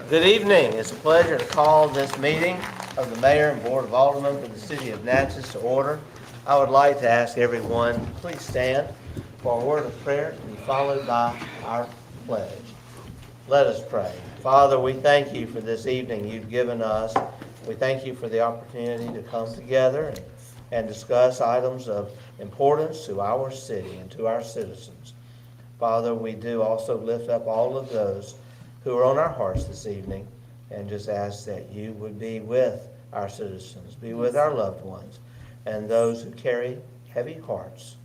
Good evening. It's a pleasure to call this meeting of the Mayor and Board of Aldermen for the City of Natchez to order. I would like to ask everyone, please stand for a word of prayer to be followed by our pledge. Let us pray. Father, we thank you for this evening you've given us. We thank you for the opportunity to come together and discuss items of importance to our city and to our citizens. Father, we do also lift up all of those who are on our hearts this evening and just ask that you would be with our citizens, be with our loved ones, and those who carry heavy hearts,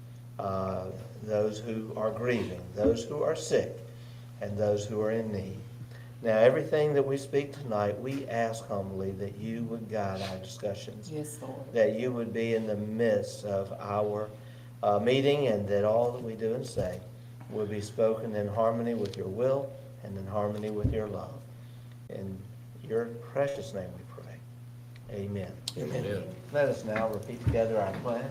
those who are grieving, those who are sick, and those who are in need. Now, everything that we speak tonight, we ask humbly that you would guide our discussions. Yes, Lord. That you would be in the midst of our meeting, and that all that we do and say will be spoken in harmony with your will and in harmony with your love. In your precious name we pray. Amen. Amen. Let us now repeat together our pledge.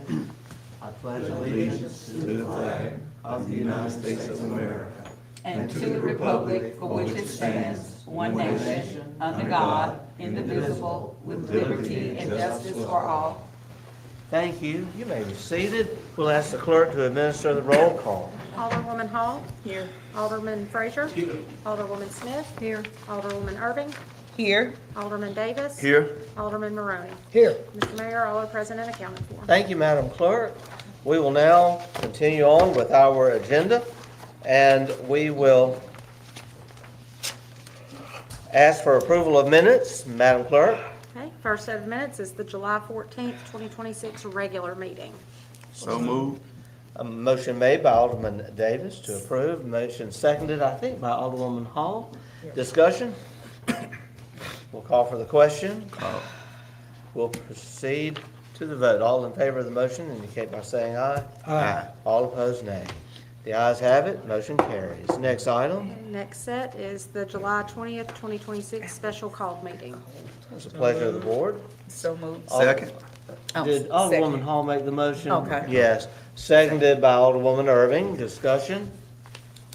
I pledge allegiance To the flag of the United States of America And to the republic for which it stands, one nation, under God, indivisible, with liberty and justice for all. Thank you. You may be seated. We'll ask the clerk to administer the roll call. Alderwoman Hall. Here. Alderman Frazier. Here. Alderwoman Smith. Here. Alderwoman Irving. Here. Alderman Davis. Here. Alderman Maroney. Here. Mr. Mayor, all are present and accounted for. Thank you, Madam Clerk. We will now continue on with our agenda, and we will ask for approval of minutes. Madam Clerk. Okay, first set of minutes is the July 14th, 2026 regular meeting. So moved. A motion made by Alderman Davis to approve. Motion seconded, I think, by Alderwoman Hall. Discussion? We'll call for the question. We'll proceed to the vote. All in favor of the motion indicate by saying aye. Aye. All opposed, nay. The ayes have it. Motion carries. Next item. Next set is the July 20th, 2026 special called meeting. It's a pleasure of the board. So moved. Second. Did Alderwoman Hall make the motion? Okay. Yes. Seconded by Alderwoman Irving. Discussion?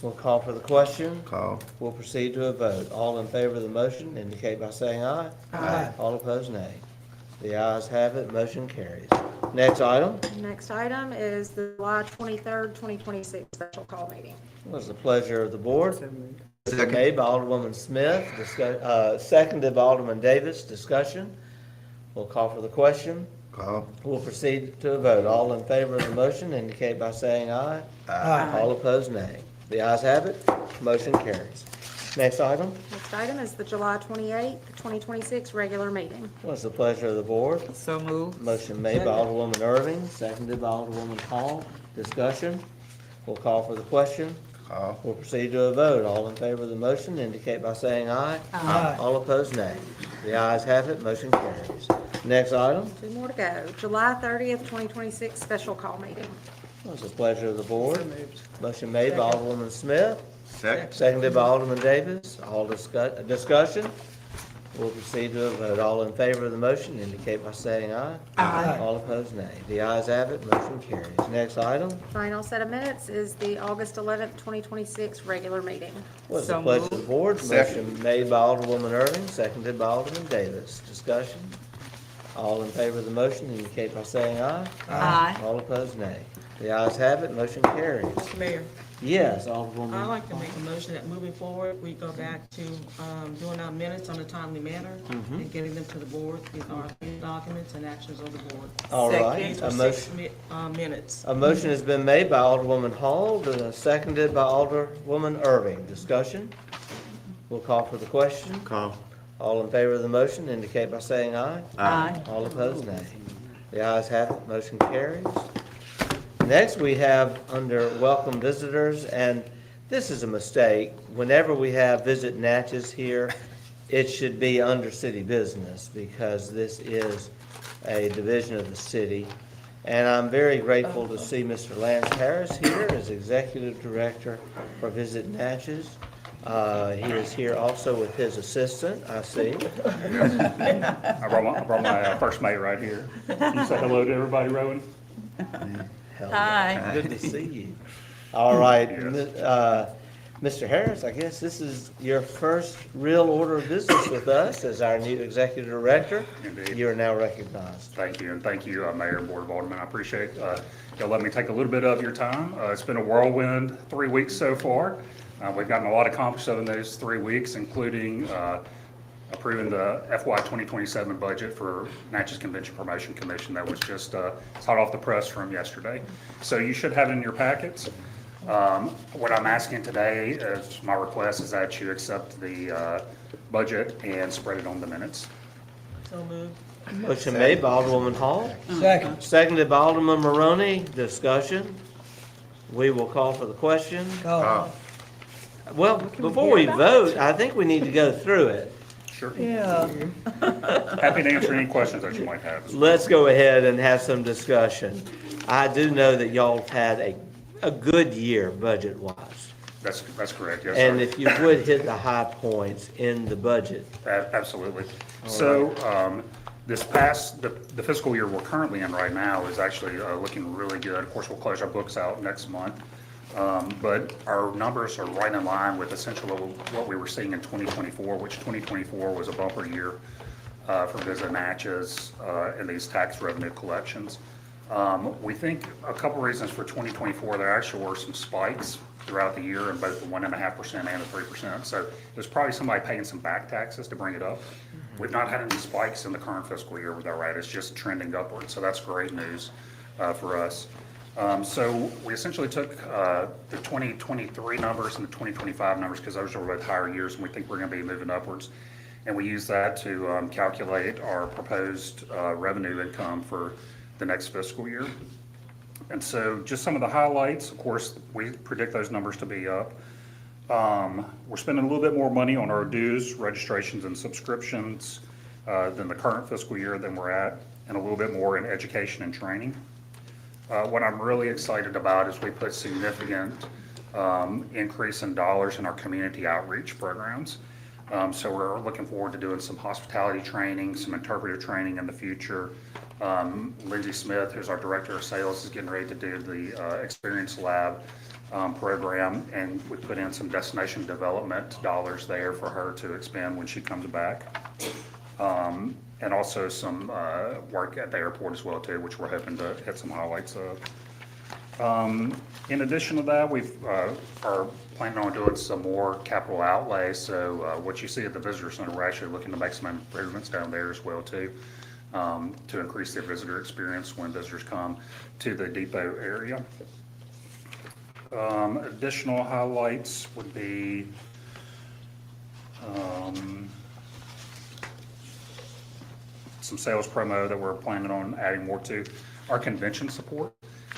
We'll call for the question. Call. We'll proceed to a vote. All in favor of the motion indicate by saying aye. Aye. All opposed, nay. The ayes have it. Motion carries. Next item. Next item is the July 23rd, 2026 special call meeting. What's the pleasure of the board? Second. Made by Alderwoman Smith, seconded by Alderman Davis. Discussion. We'll call for the question. Call. We'll proceed to a vote. All in favor of the motion indicate by saying aye. Aye. All opposed, nay. The ayes have it. Motion carries. Next item. Next item is the July 28th, 2026 regular meeting. What's the pleasure of the board? So moved. Motion made by Alderwoman Irving, seconded by Alderwoman Hall. Discussion. We'll call for the question. Call. We'll proceed to a vote. All in favor of the motion indicate by saying aye. Aye. All opposed, nay. The ayes have it. Motion carries. Next item. Two more to go. July 30th, 2026 special call meeting. What's the pleasure of the board? Motion made by Alderwoman Smith, Second. seconded by Alderman Davis. All discussion. We'll proceed to a vote. All in favor of the motion indicate by saying aye. Aye. All opposed, nay. The ayes have it. Motion carries. Next item. Final set of minutes is the August 11th, 2026 regular meeting. What's the So pleasure of the board? Second. Motion made by Alderwoman Irving, seconded by Alderman Davis. Discussion. All in favor of the motion indicate by saying aye. Aye. All opposed, nay. The ayes have it. Motion carries. Mayor, Yes, I'd Alderwoman. like to make a motion that moving forward, we go back to doing our minutes on a timely manner and getting them to the board. These are documents and actions of the board. All right. These A are motion. 6 minutes. A motion has been made by Alderwoman Hall, seconded by Alderwoman Irving. Discussion? We'll call for the question. Call. All in favor of the motion indicate by saying aye. Aye. All opposed, nay. The ayes have it, motion carries. Next, we have under welcome visitors, and this is a mistake. Whenever we have Visit Natchez here, it should be under city business because this is a division of the city. And I'm very grateful to see Mr. Lance Harris here as Executive Director for Visit Natchez. He is here also with his assistant, I see. I brought my first mate right here. Can you say hello to everybody, Rowan? Hell, Hi. Good to see you. All right. Mr. Harris, I guess this is your first real order of business with us as our new executive director. Indeed. You are now recognized. Thank you, and thank you, Mayor and Board of Aldermen. I appreciate you'll let me take a little bit of your time. It's been a whirlwind 3 weeks so far. We've gotten a lot accomplished in those 3 weeks, including approving the FY 2027 budget for Natchez Convention Promotion Commission that was just it's hot off the press from yesterday. So you should have it in your packets. What I'm asking today is, my request is that you accept the budget and spread it on the minutes. So moved. Motion made by Alderwoman Hall, Second. seconded by Alderman Maroney. Discussion. We will call for the question. Well, before we vote, I think we need to go through it. Sure. Yeah. Happy to answer any questions that you might have. Let's go ahead and have some discussion. I do know that y'all have had a good year budget-wise. That's correct, yes, And sir. if you would hit the high points in the budget. Absolutely. So, the fiscal year we're currently in right now is actually looking really good. Of course, we'll close our books out next month. But our numbers are right in line with essentially what we were seeing in 2024, which 2024 was a bumper year for Visit Natchez and these tax revenue collections. We think a couple reasons for 2024, there actually were some spikes throughout the year in both the 1.5% and the 3%. So there's probably somebody paying some back taxes to bring it up. We've not had any spikes in the current fiscal year with that, right? It's just trending upward. So that's great news for us. So we essentially took the 2023 numbers and the 2025 numbers, because those are both higher years, and we think we're going to be moving upwards. And we use that to calculate our proposed revenue income for the next fiscal year. And so just some of the highlights, of course, we predict those numbers to be up. We're spending a little bit more money on our dues, registrations, and subscriptions than the current fiscal year than we're at, and a little bit more in education and training. What I'm really excited about is we put significant increase in dollars in our community outreach programs. So we're looking forward to doing some hospitality training, some interpretive training in the future. Lindsay Smith, who's our director of sales, is getting ready to do the Experience Lab program, and we put in some destination development dollars there for her to expand when she comes back. And also some work at the airport as well too, which we're hoping to hit some highlights of. In addition to that, we are planning on doing some more capital outlay. So what you see at the visitor center, we're actually looking to make some improvements down there as well too, to increase the visitor experience when visitors come to the depot area. Additional highlights would be some sales promo that we're planning on adding more to. Our convention support,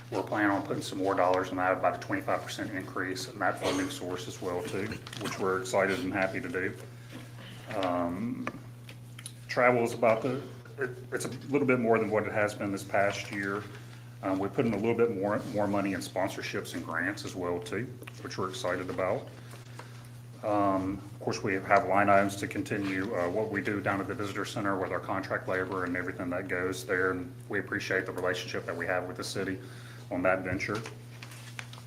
we're planning on putting some more dollars in that, about a 25% increase in that funding source as well too, which we're excited and happy to do. Travel is it's a little bit more than what it has been this past year. We put in a little bit more money in sponsorships and grants as well too, which we're excited about. Of course, we have line items to continue what we do down at the visitor center with our contract labor and everything that goes there, and we appreciate the relationship that we have with the city on that venture.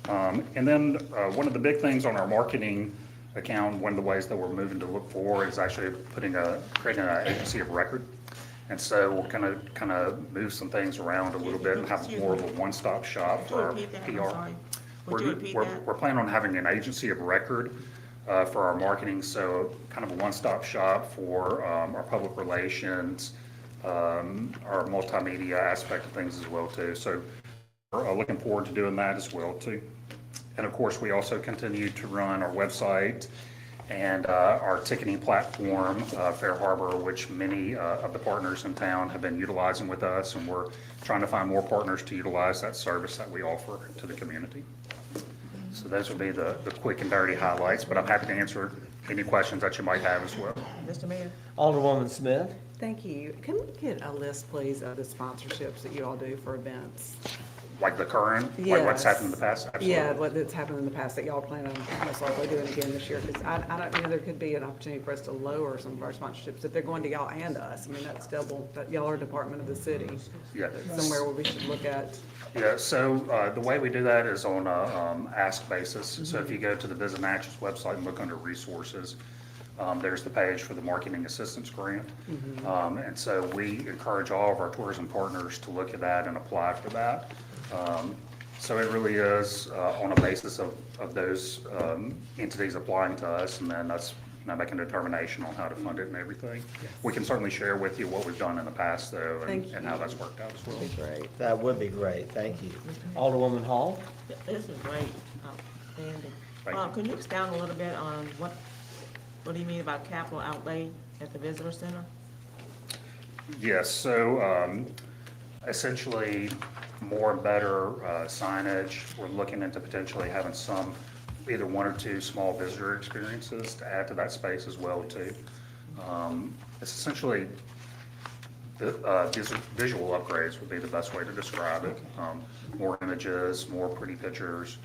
And then one of the big things on our marketing account, one of the ways that we're moving to look forward is actually creating an agency of record. And so we're going to kind of move some things around a little bit and have more of a one-stop shop for our PR. We're planning on having an agency of record for our marketing, so kind of a one-stop shop for our public relations, our multimedia aspect of things as well too. So we're looking forward to doing that as well too. And of course, we also continue to run our website and our ticketing platform, Fair Harbor, which many of the partners in town have been utilizing with us, and we're trying to find more partners to utilize that service that we offer to the community. So those would be the quick and dirty highlights, but I'm happy to answer any questions that you might have as well. Mr. Mayor? Alderwoman Smith. Thank you. Can we get a list, please, of the sponsorships that you all do for events? Like the current, like what's Yes. happened in the past? Absolutely. Yeah, what's happened in the past that y'all plan on most likely doing again this year, because I don't, there could be an opportunity for us to lower some of our sponsorships if they're going to y'all and us. I mean, that's double, that y'all are a department of the city. Yeah. That's somewhere where we should look at. Yeah, so the way we do that is on a ask basis. So if you go to the Visit Natchez website and look under resources, there's the page for the marketing assistance grant. And so we encourage all of our tourism partners to look at that and apply for that. So it really is on a basis of those entities applying to us, and then us making a determination on how to fund it and everything. We can certainly share with you what we've done in the past, though, Thank and how that's worked out as well. That'd be great. That would be great, thank you. Alderwoman Hall? This is great, outstanding. Thank you. Can you expound a little bit on what do you mean about capital outlay at the visitor center? Yes, so essentially more and better signage. We're looking into potentially having some, either one or two small visitor experiences to add to that space as well too. It's essentially, visual upgrades would be the best way to describe it. More images, more pretty pictures,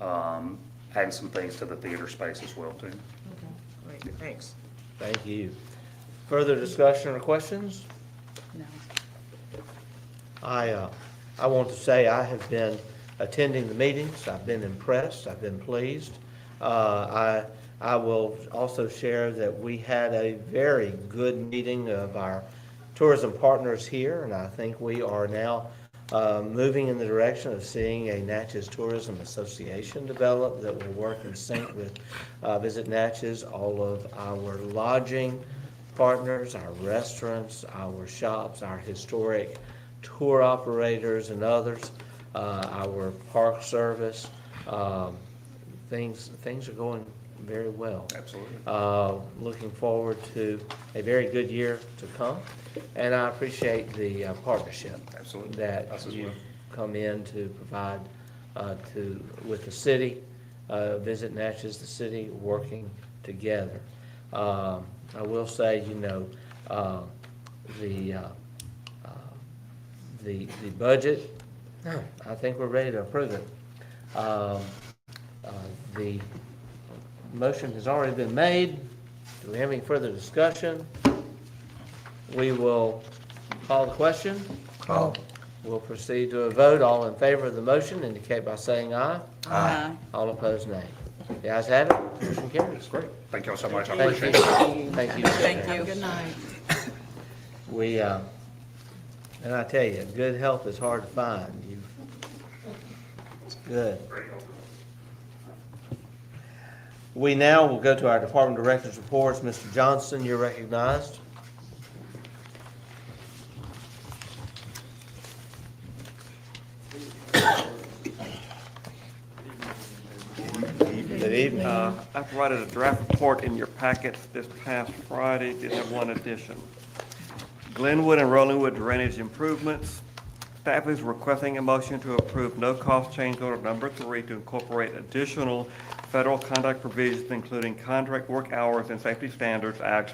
adding some things to the theater space as well too. Okay, great, thanks. Thank you. Further discussion or questions? No. I want to say I have been attending the meetings. I've been impressed. I've been pleased. I will also share that we had a very good meeting of our tourism partners here, and I think we are now moving in the direction of seeing a Natchez Tourism Association develop that will work in sync with Visit Natchez, all of our lodging partners, our restaurants, our shops, our historic tour operators and others, our park service. Things are going very well. Absolutely. Looking forward to a very good year to come, and I appreciate the partnership Absolutely. that Us as you've well. come in to provide with the city, Visit Natchez, the city, working together. I will say, the budget, I think we're ready to approve it. The motion has already been made. Do we have any further discussion? We will call the question. Call. We'll proceed to a vote. All in favor of the motion indicate by saying aye. Aye. All opposed, nay. The ayes have it. Motion carries. Great. Thank you all so much. I Thank appreciate you. it. Thank you. Thank you. Good night. We, and I tell you, good help is hard to find. It's good. We now will go to our department directors' reports. Mr. Johnston, you're recognized. Good evening. I provided a draft report in your packets this past Friday, did have one addition. Glenwood and Rollingwood drainage improvements. Staff is requesting a motion to approve no-cost change order number 3 to incorporate additional federal contract provisions, including Contract Work Hours and Safety Standards Act,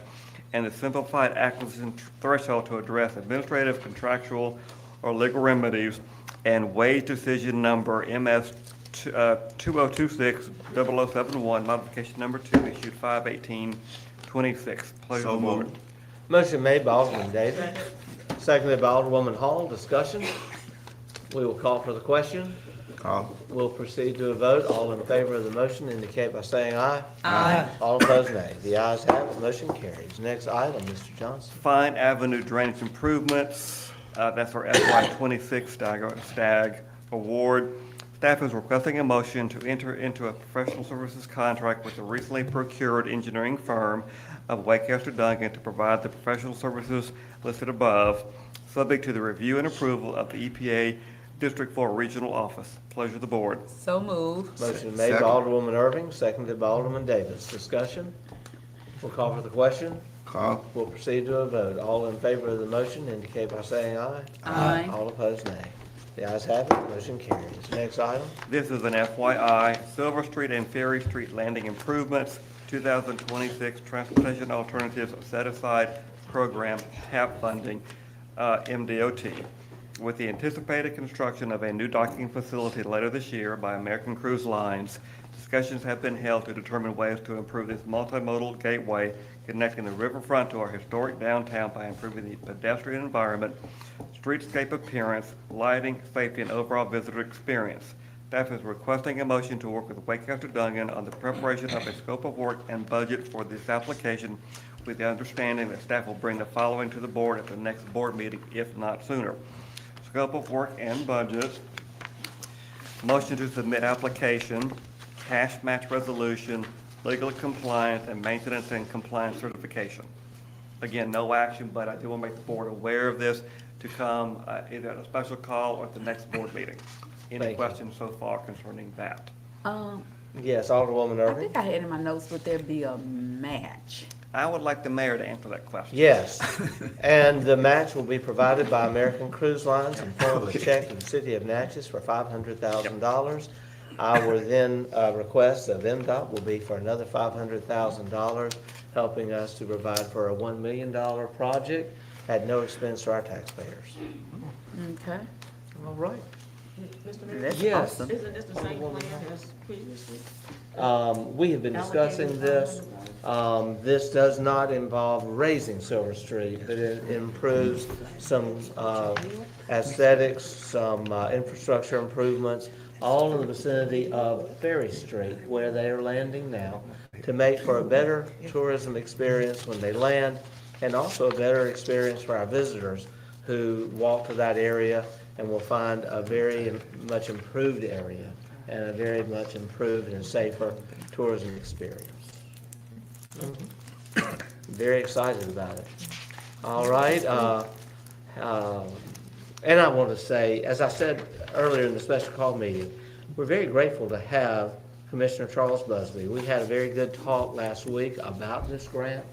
and the simplified acquisition threshold to address administrative, contractual, or legal remedies, and wage decision number MS 2026-0071, modification number 2, issued 5/18/26. Pleasure So of the board. moved. Motion made by Alderman Davis, seconded by Alderwoman Hall. Discussion. We will call for the question. Call. We'll proceed to a vote. All in favor of the motion indicate by saying aye. Aye. All opposed, nay. The ayes have it. Motion carries. Next item, Mr. Johnson. Fine Avenue drainage improvements, that's our FY '26 STAG award. Staff is requesting a motion to enter into a professional services contract with the recently procured engineering firm of Wakecaster Duncan to provide the professional services listed above, subject to the review and approval of the EPA District 4 Regional Office. Pleasure of the board. So moved. Motion made by Second. Alderwoman Irving, seconded by Alderman Davis. Discussion. We'll call for the question. Call. We'll proceed to a vote. All in favor of the motion indicate by saying aye. Aye. All opposed, nay. The ayes have it. Motion carries. Next item. This is an FYI, Silver Street and Ferry Street landing improvements, 2026 Transportation Alternatives Set Aside Program, TAP funding, MDOT. With the anticipated construction of a new docking facility later this year by American Cruise Lines, discussions have been held to determine ways to improve this multimodal gateway connecting the riverfront to our historic downtown by improving the pedestrian environment, streetscape appearance, lighting, safety, and overall visitor experience. Staff is requesting a motion to work with Wake After Dungan on the preparation of a scope of work and budget for this application, with the understanding that staff will bring the following to the board at the next board meeting, if not sooner. Scope of work and budget. Motion to submit application, cash match resolution, legally compliant, and maintenance and compliance certification. Again, no action, but I do want to make the board aware of this to come either at a special call or at the next board meeting. Any Thank you. questions so far concerning that? Yes, Alderwoman I Irving? think I had in my notes, would there be a match? I would like the mayor to answer that question. Yes, and the match will be provided by American Cruise Lines in form of a check to the city of Natchez for $500,000. Our then request of MDOT will be for another $500,000, helping us to provide for a $1 million project at no expense to our taxpayers. Okay, All right. Mr. Mayor, that's Yes. awesome. isn't this the same plan as previously? We have been discussing this. This does not involve raising Silver Street, but it improves some aesthetics, some infrastructure improvements, all in the vicinity of Ferry Street, where they are landing now, to make for a better tourism experience when they land, and also a better experience for our visitors who walk to that area and will find a very much improved area and a very much improved and safer tourism experience. Very excited about it. All right, and I want to say, as I said earlier in the special call meeting, we're very grateful to have Commissioner Charles Busby. We had a very good talk last week about this grant,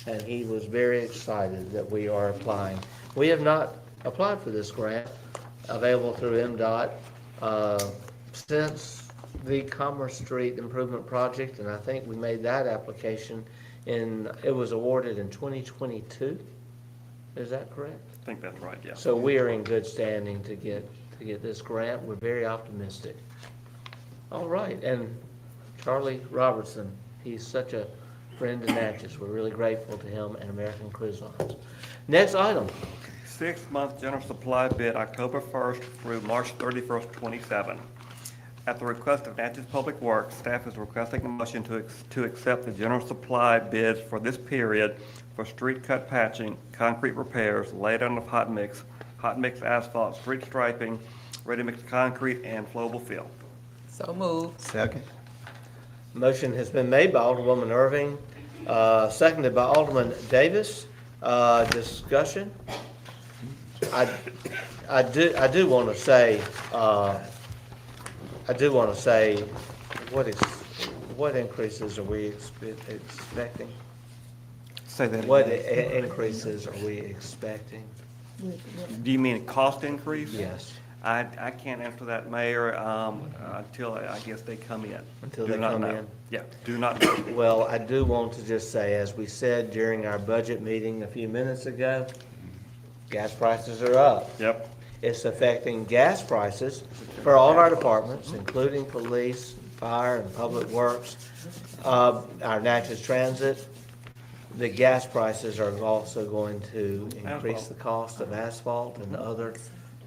and he was very excited that we are applying. We have not applied for this grant, available through MDOT, since the Commerce Street Improvement Project, and I think we made that application it was awarded in 2022. Is that correct? I think that's right, yes. So we are in good standing to get this grant. We're very optimistic. All right, and Charlie Robertson, he's such a friend to Natchez. We're really grateful to him and American Cruise Lines. Next item. 6-month general supply bid, October 1st through March 31st, 27. At the request of Natchez Public Works, staff is requesting a motion to accept the general supply bids for this period for street cut patching, concrete repairs, laydown of hot mix asphalt, street striping, ready-mix concrete, and flowable fill. So moved. Second. Motion has been made by Alderwoman Irving, seconded by Alderman Davis. Discussion? I do want to say, what increases are we expecting? Say that What again. increases are we expecting? Do you mean cost increase? Yes. I can't answer that, Mayor, until I guess they come in. Until Do they not come know. in? Yeah, do not know. Well, I do want to just say, as we said during our budget meeting a few minutes ago, gas prices are up. Yep. It's affecting gas prices for all our departments, including police, fire, and public works, our Natchez Transit. The gas prices are also going to increase the cost of asphalt and other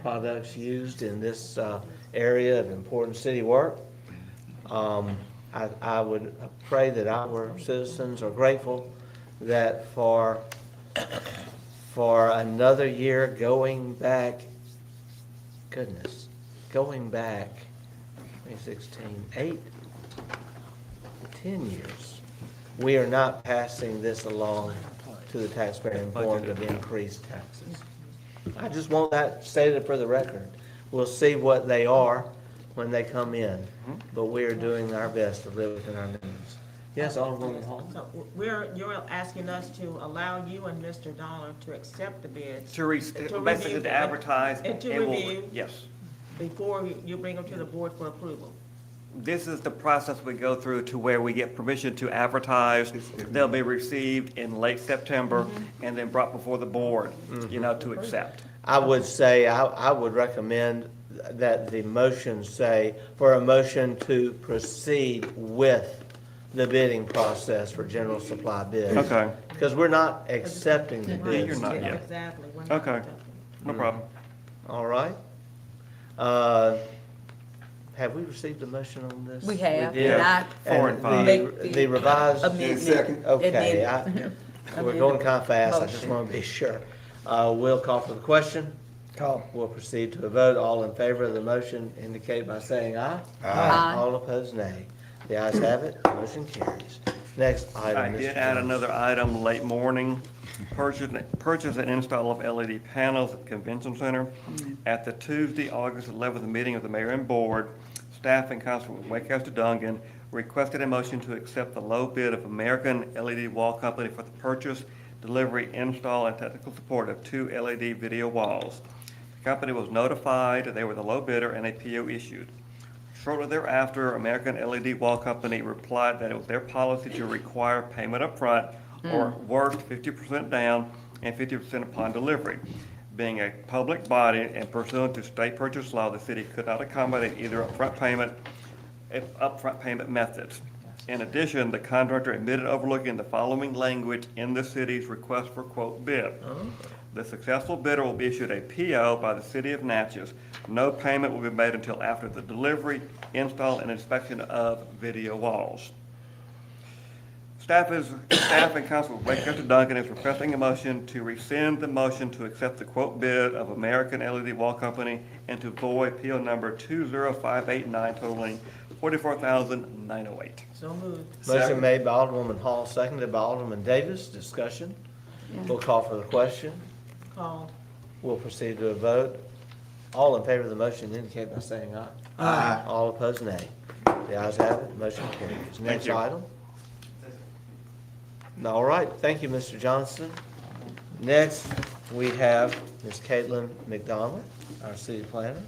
products used in this area of important city work. I would pray that our citizens are grateful that for another year going back, 2016, 10 years, we are not passing this along to the taxpayer in form of increased taxes. I just want that stated for the record. We'll see what they are when they come in, but we are doing our best to live within our means. Yes, Alderwoman Hall? So you're asking us to allow you and Mr. Dollar to accept the bids Basically review to advertise. and to we'll- review. Yes. before you bring them to the board for approval. This is the process we go through to where we get permission to advertise. They'll be received in late September and then brought before the board, to accept. I would say, I would recommend that the motion say, for a motion to proceed with the bidding process for general supply bids. Okay. Because we're not accepting the Right. bids. You're not, yeah. Exactly. We're not Okay. accepting. No problem. All right. Have we received a motion on this? We have, did. and I- 4 and 5. The revised, Amendment. okay, And then- we're going kind of fast, I just Motion. want to be sure. We'll call for the question. Call. We'll proceed to a vote. All in favor of the motion indicate by saying aye. Aye. All opposed, nay. The ayes have it, motion carries. Next item, I Mr. did add Jones. another item late morning, purchase and install of LED panels at Convention Center. At the Tuesday, August 11th meeting of the mayor and board, staff in concert with Wakehouse Dungan requested a motion to accept the low bid of American LED Wall Company for the purchase, delivery, install, and technical support of 2 LED video walls. The company was notified that they were the low bidder and a PO issued. Shortly thereafter, American LED Wall Company replied that it was their policy to require payment up front, or worst, 50% down and 50% upon delivery. Being a public body and pursuant to state purchase law, the city could not accommodate either upfront payment methods. In addition, the contractor admitted overlooking the following language in the city's request for quote bid. The successful bidder will be issued a PO by the city of Natchez. No payment will be made until after the delivery, install, and inspection of video walls. Staff in council with Wake County Duncan is requesting a motion to rescind the motion to accept the quote bid of American LED Wall Company and to void PO number 20589 totaling $44,908. So moved. Motion made by Alderwoman Hall, seconded by Alderman Davis. Discussion. We'll call for the question. Call. We'll proceed to a vote. All in favor of the motion indicate by saying aye. Aye. All opposed, nay. The ayes have it, motion carries. Next you. item. All right, thank you, Mr. Johnson. Next, we have Ms. Caitlin McDonald, our city planner.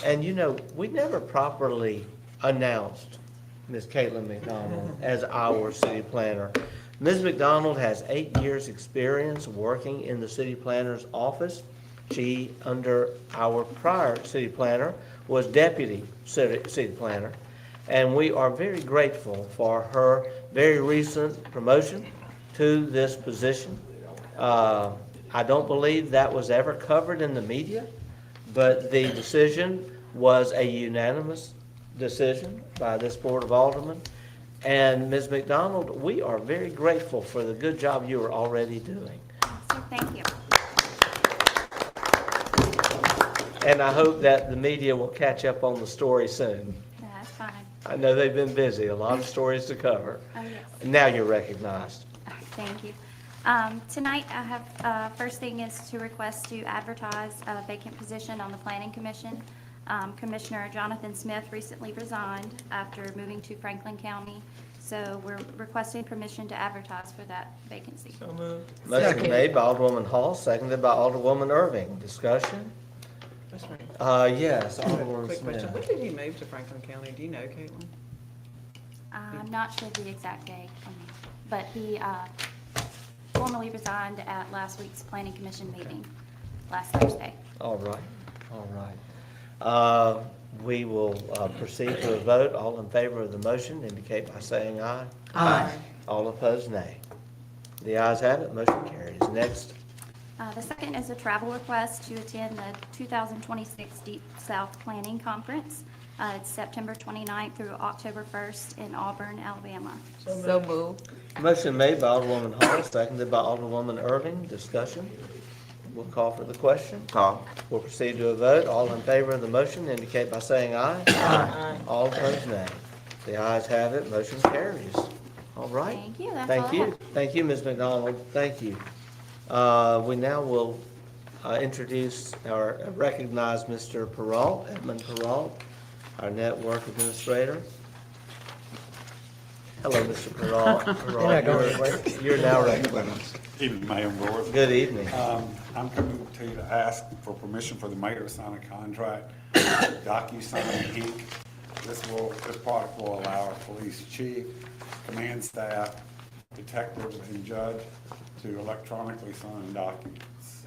And you know, we never properly announced Ms. Caitlin McDonald as our city planner. Ms. McDonald has 8 years' experience working in the city planner's office. She, under our prior city planner, was deputy city planner. And we are very grateful for her very recent promotion to this position. I don't believe that was ever covered in the media, but the decision was a unanimous decision by this Board of Aldermen. And Ms. McDonald, we are very grateful for the good job you are already doing. So thank you. And I hope that the media will catch up on the story soon. That's fine. I know they've been busy, a lot of stories to cover. Oh, yes. Now you're recognized. Thank you. Tonight, I have, first thing is to request to advertise a vacant position on the Planning Commission. Commissioner Jonathan Smith recently resigned after moving to Franklin County, so we're requesting permission to advertise for that vacancy. So moved. Motion made by Alderwoman Hall, seconded by Alderwoman Irving. Discussion? That's right. Yes, Alderwoman Quick question, when Smith. did he move to Franklin County? Do you know, Caitlin? I'm not sure the exact date, but he formally resigned at last week's Planning Commission meeting, last Thursday. All right, all right. We will proceed to a vote. All in favor of the motion indicate by saying aye. Aye. All opposed, nay. The ayes have it, motion carries. Next, The second is a travel request to attend the 2026 Deep South Planning Conference. It's September 29th through October 1st in Auburn, Alabama. So moved. motion made by Alderwoman Hall, seconded by Alderwoman Irving. Discussion? We'll call for the question. Call. We'll proceed to a vote. All in favor of the motion indicate by saying aye. Aye. All opposed, nay. The ayes have it, motion carries. All right. Thank you. That's all I Thank you. have. Thank you, Ms. McDonald. Thank you. We now will introduce or recognize Mr. Peralt, Edmund Peralt, our network administrator. Hello, Mr. Peralt. Peralt, you're now recognized. Evening, Mayor and Board. Good evening. I'm coming to you to ask for permission for the mayor to sign a contract, DocuSign Inc. This product will allow our police chief, command staff, detectives, and judge to electronically sign documents.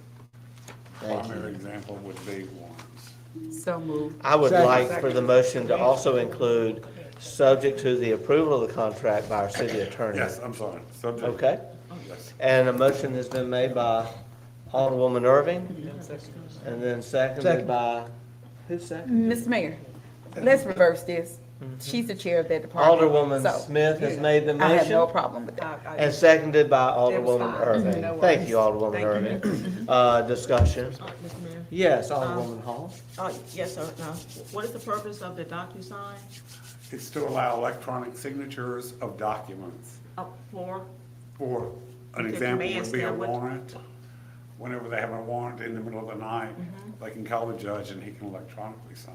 Thank Primary you. example would be warrants. So moved. I would like for the motion to also include, subject to the approval of the contract by our city attorney. Yes, I'm sorry. Subject. Okay? Yes. And a motion has been made by Alderwoman Irving, and then seconded by, who's second? Mr. Mayor, let's reverse this. She's the chair of that department. Alderwoman so Smith has made the I have no motion, problem with that. and seconded by It was Alderwoman fine. Irving. No Thank you, worries. Alderwoman Thank you. Irving. Discussion? Mr. Mayor? Yes, Alderwoman Hall. Yes, sir. Now, what is the purpose of the DocuSign? It's to allow electronic signatures of documents. For, For an Okay, example command would be a stand, what- warrant. Whenever they have a warrant in the middle of the night, they can call the judge and he can electronically sign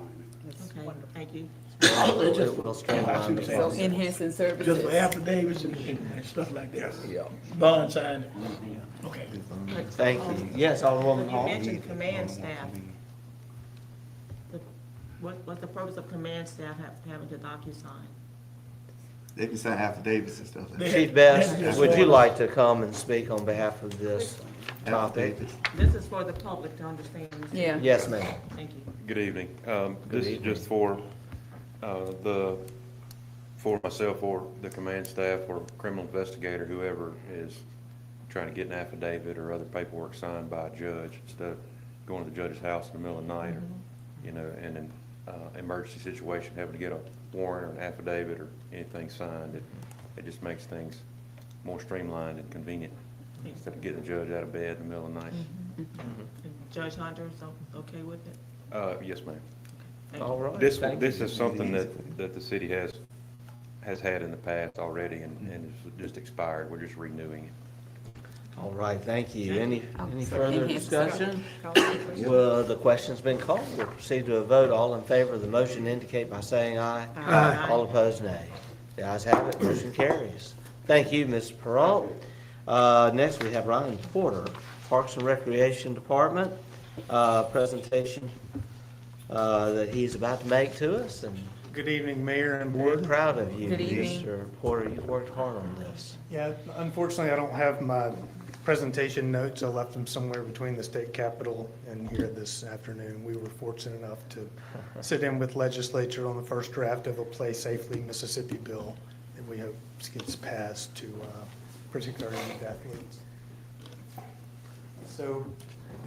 it. okay, thank you. It will streamline the So process. enhancing Just for services. affidavits and stuff like that. Yes. Bond signing. Okay. Thank you. Yes, Alderwoman You Hall. mentioned command staff. What's the purpose of command staff having to DocuSign? They can sign affidavits and stuff like that. Chief Best, would you like to come and speak on behalf of this topic? Affidavits. This is for the public to understand. Mr. Yeah. Yes, ma'am. Thank you. Good evening. Good This is evening. just for for myself or the command staff or criminal investigator, whoever is trying to get an affidavit or other paperwork signed by a judge instead of going to the judge's house in the middle of the night or, you know, in an emergency situation, having to get a warrant or an affidavit or anything signed. It just makes things more streamlined and convenient instead of getting the judge out of bed in the middle of the night. And Judge Hunter is okay with it? Yes, ma'am. Thank you. All right. This Thank is you. something that the city has had in the past already and it's just expired. We're just renewing it. All right, thank you. Any so further enhance discussion? Well, the question's been called. We'll proceed to a vote. All in favor of the motion indicate by saying aye. Aye. All opposed, nay. The ayes have it, motion carries. Thank you, Ms. Peralt. Next, we have Ryan Porter, Parks and Recreation Department, presentation that he's about to make to us, and Good evening, Mayor and we're Board. proud of you, Good evening. Mr. Porter. You've worked hard on this. Yeah, unfortunately, I don't have my presentation notes. I left them somewhere between the state capitol and here this afternoon. We were fortunate enough to sit in with legislature on the first draft of a Play Safely Mississippi bill that we hope gets passed to protect our youth athletes. So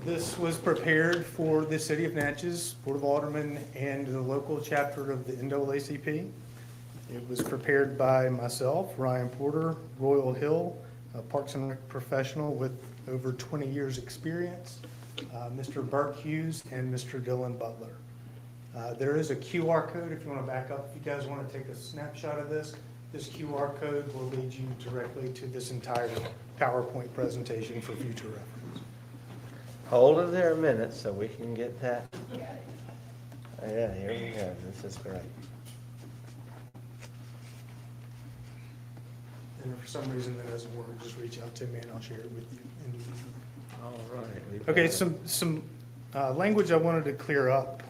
this was prepared for the City of Natchez, Board of Aldermen, and the local chapter of the NAACP. It was prepared by myself, Ryan Porter, Royal Hill, a Parks and Rec professional with over 20 years' experience, Mr. Burt Hughes, and Mr. Dylan Butler. There is a QR code if you want to back up. If you guys want to take a snapshot of this, this QR code will lead you directly to this entire PowerPoint presentation for future reference. Hold it there a minute so we can get that. Yeah, here we go. This is great. And if for some reason that doesn't work, just reach out to me and I'll share it with you individually. All right. Okay, some language I wanted to clear up.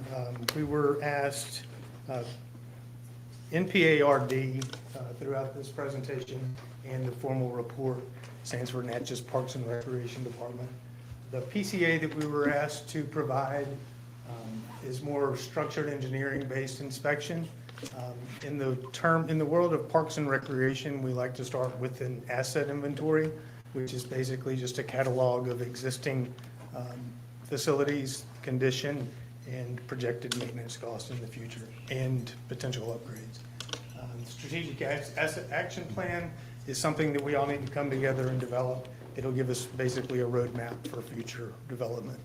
We were asked, NPARD throughout this presentation and the formal report stands for Natchez Parks and Recreation Department. The PCA that we were asked to provide is more structured engineering-based inspection. In the world of parks and recreation, we like to start with an asset inventory, which is basically just a catalog of existing facilities, condition, and projected maintenance costs in the future, and potential upgrades. Strategic asset action plan is something that we all need to come together and develop. It'll give us basically a roadmap for future development.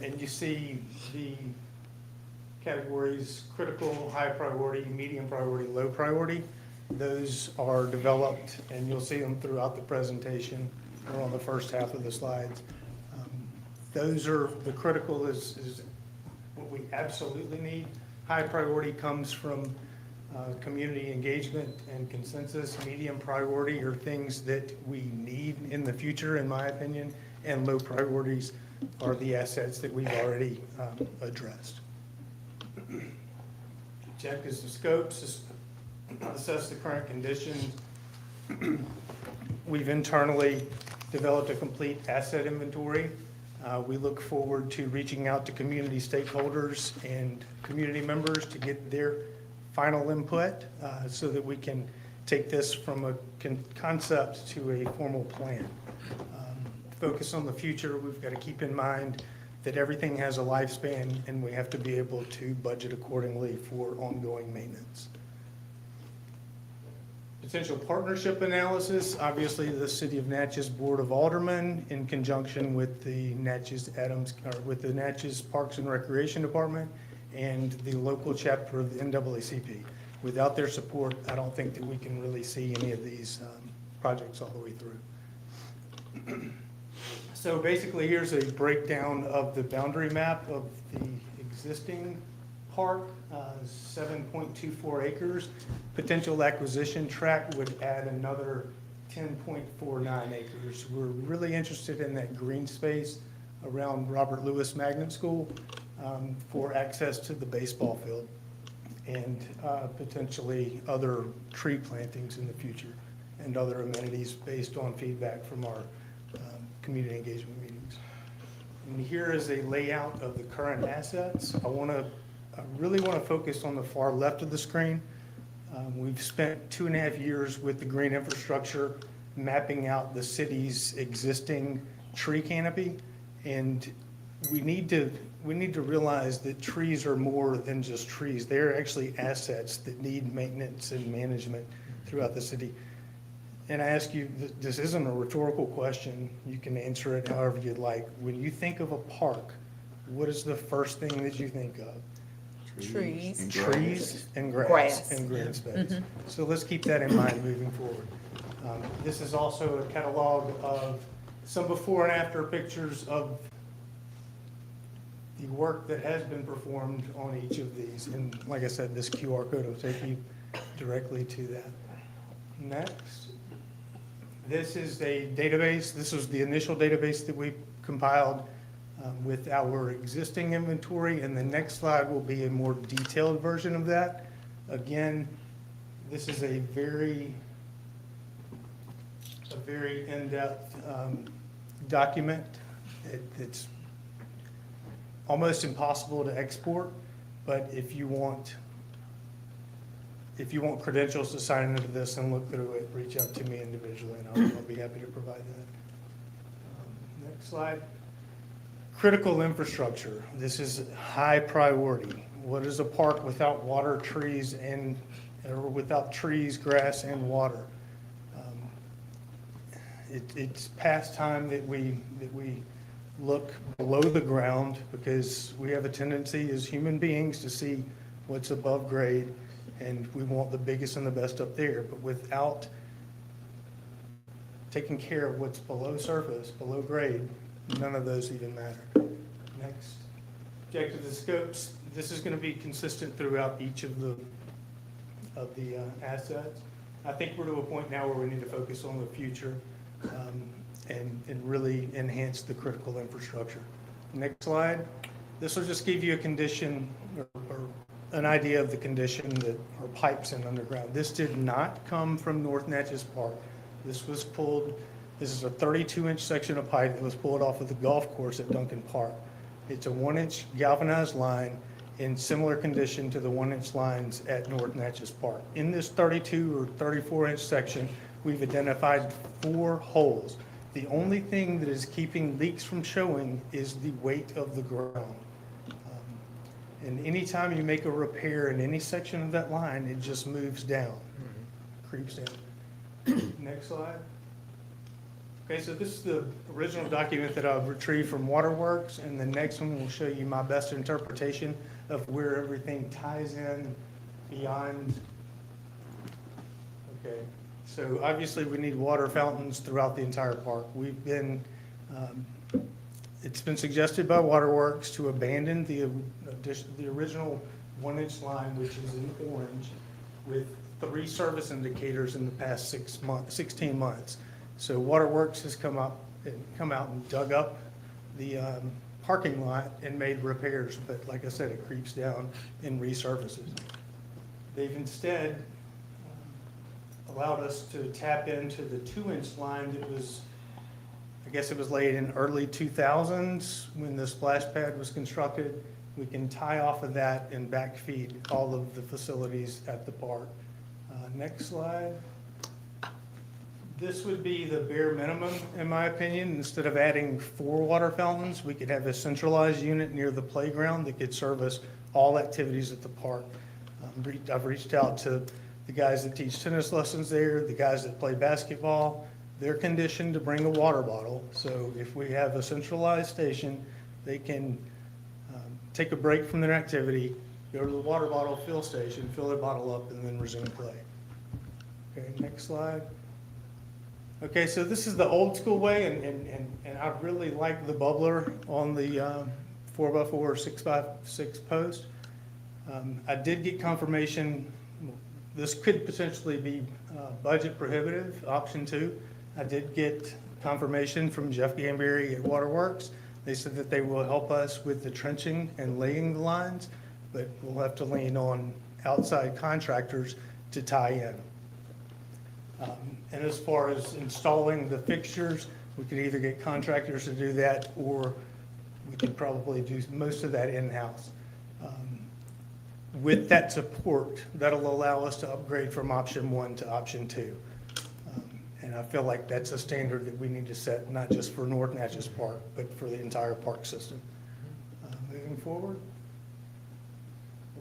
And you see the categories: critical, high priority, medium priority, low priority. Those are developed, and you'll see them throughout the presentation or on the first half of the slides. Those are, the critical is what we absolutely need. High priority comes from community engagement and consensus. Medium priority are things that we need in the future, in my opinion, and low priorities are the assets that we've already addressed. Check is the scopes, assess the current conditions. We've internally developed a complete asset inventory. We look forward to reaching out to community stakeholders and community members to get their final input so that we can take this from a concept to a formal plan. Focus on the future. We've got to keep in mind that everything has a lifespan and we have to be able to budget accordingly for ongoing maintenance. Potential partnership analysis, obviously the City of Natchez Board of Aldermen in conjunction with the Natchez Parks and Recreation Department and the local chapter of the NAACP. Without their support, I don't think that we can really see any of these projects all the way through. So basically, here's a breakdown of the boundary map of the existing park, 7.24 acres. Potential acquisition tract would add another 10.49 acres. We're really interested in that green space around Robert Lewis Magnet School for access to the baseball field and potentially other tree plantings in the future and other amenities based on feedback from our community engagement meetings. And here is a layout of the current assets. I really want to focus on the far left of the screen. We've spent 2.5 years with the green infrastructure mapping out the city's existing tree canopy, and we need to realize that trees are more than just trees. They're actually assets that need maintenance and management throughout the city. And I ask you, this isn't a rhetorical question. You can answer it however you'd like. When you think of a park, what is the first thing that you think of? Trees. Trees and grass. Grass. And green space. So let's keep that in mind moving forward. This is also a catalog of some before and after pictures of the work that has been performed on each of these. And like I said, this QR code will take you directly to that. Next. This is a database. This was the initial database that we compiled with our existing inventory, and the next slide will be a more detailed version of that. Again, this is a very in-depth document. It's almost impossible to export, but if you want credentials to sign into this and look through it, reach out to me individually, and I'll be happy to provide that. Next slide. Critical infrastructure. This is high priority. What is a park without water, trees, or without trees, grass, and water? It's past time that we look below the ground, because we have a tendency as human beings to see what's above grade, and we want the biggest and the best up there. But without taking care of what's below surface, below grade, none of those even matter. Next. Objective of the scopes. This is going to be consistent throughout each of the assets. I think we're to a point now where we need to focus on the future and really enhance the critical infrastructure. Next slide. This will just give you a condition or an idea of the condition that our pipes in underground. This did not come from North Natchez Park. This was pulled. This is a 32-inch section of pipe that was pulled off of the golf course at Duncan Park. It's a 1-inch galvanized line in similar condition to the 1-inch lines at North Natchez Park. In this 32 or 34-inch section, we've identified 4 holes. The only thing that is keeping leaks from showing is the weight of the ground. And anytime you make a repair in any section of that line, it just moves down, creeps down. Next slide. Okay, so this is the original document that I've retrieved from Waterworks, and the next one will show you my best interpretation of where everything ties in beyond. Okay, so obviously we need water fountains throughout the entire park. We've been, it's been suggested by Waterworks to abandon the original 1-inch line, which is in orange, with 3 service indicators in the past 16 months. So Waterworks has come out and dug up the parking lot and made repairs, but like I said, it creeps down and resurfaces. They've instead allowed us to tap into the 2-inch line that was I guess it was laid in early 2000s when the splash pad was constructed. We can tie off of that and backfeed all of the facilities at the park. Next slide. This would be the bare minimum, in my opinion. Instead of adding 4 water fountains, we could have a centralized unit near the playground that could service all activities at the park. I've reached out to the guys that teach tennis lessons there, the guys that play basketball. They're conditioned to bring a water bottle. So if we have a centralized station, they can take a break from their activity, go to the water bottle fill station, fill their bottle up, and then resume play. Okay, next slide. Okay, so this is the old school way, and I really like the bubbler on the 4x4 or 6x6 post. I did get confirmation, this could potentially be budget prohibitive, option 2. I did get confirmation from Jeff Gamberry at Waterworks. They said that they will help us with the trenching and laying the lines, but we'll have to lean on outside contractors to tie in. And as far as installing the fixtures, we could either get contractors to do that, or we could probably do most of that in-house. With that support, that'll allow us to upgrade from option 1 to option 2. And I feel like that's a standard that we need to set, not just for North Natchez Park, but for the entire park system. Moving forward.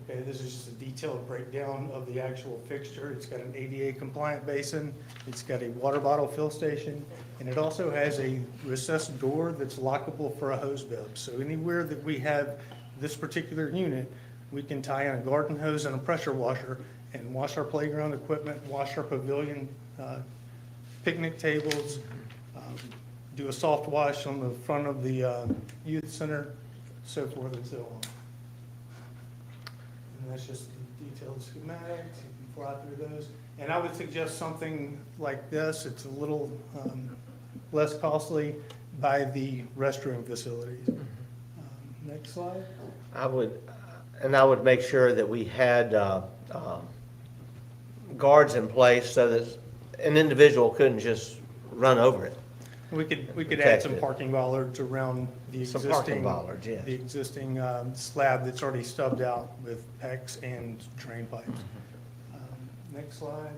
Okay, this is just a detailed breakdown of the actual fixture. It's got an ADA compliant basin, it's got a water bottle fill station, and it also has a recessed door that's lockable for a hose bib. So anywhere that we have this particular unit, we can tie in a garden hose and a pressure washer and wash our playground equipment, wash our pavilion picnic tables, do a soft wash on the front of the youth center, so forth and so on. And that's just the detailed schematics. You can fly through those. And I would suggest something like this. It's a little less costly by the restroom facilities. Next slide. I would make sure that we had guards in place so that an individual couldn't just run over it. We could add Protect some it. parking bollards around the Some parking existing, bollards, yes. the existing slab that's already stubbed out with PEX and drain pipes. Next slide.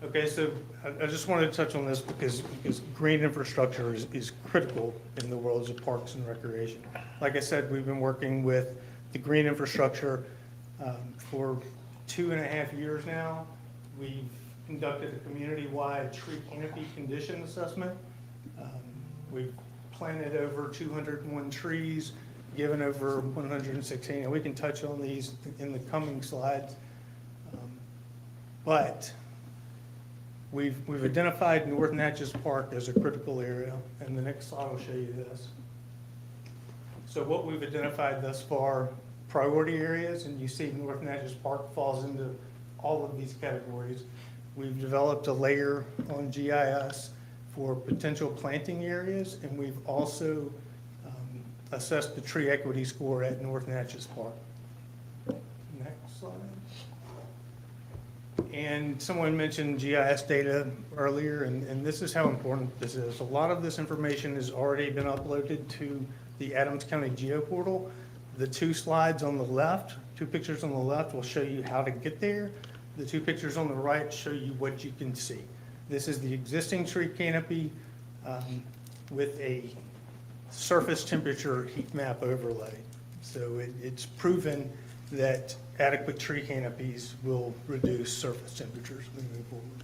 Okay, so I just wanted to touch on this because green infrastructure is critical in the worlds of parks and recreation. Like I said, we've been working with the green infrastructure for 2.5 years now. We've conducted a community-wide tree canopy condition assessment. We've planted over 201 trees, given over 116, and we can touch on these in the coming slides. But we've identified North Natchez Park as a critical area, and the next slide will show you this. So what we've identified thus far, priority areas, and you see North Natchez Park falls into all of these categories. We've developed a layer on GIS for potential planting areas, and we've also assessed the tree equity score at North Natchez Park. Next slide. And someone mentioned GIS data earlier, and this is how important this is. A lot of this information has already been uploaded to the Adams County GeoPortal. The 2 slides on the left, 2 pictures on the left will show you how to get there. The 2 pictures on the right show you what you can see. This is the existing tree canopy with a surface temperature heat map overlay. So it's proven that adequate tree canopies will reduce surface temperatures moving forward.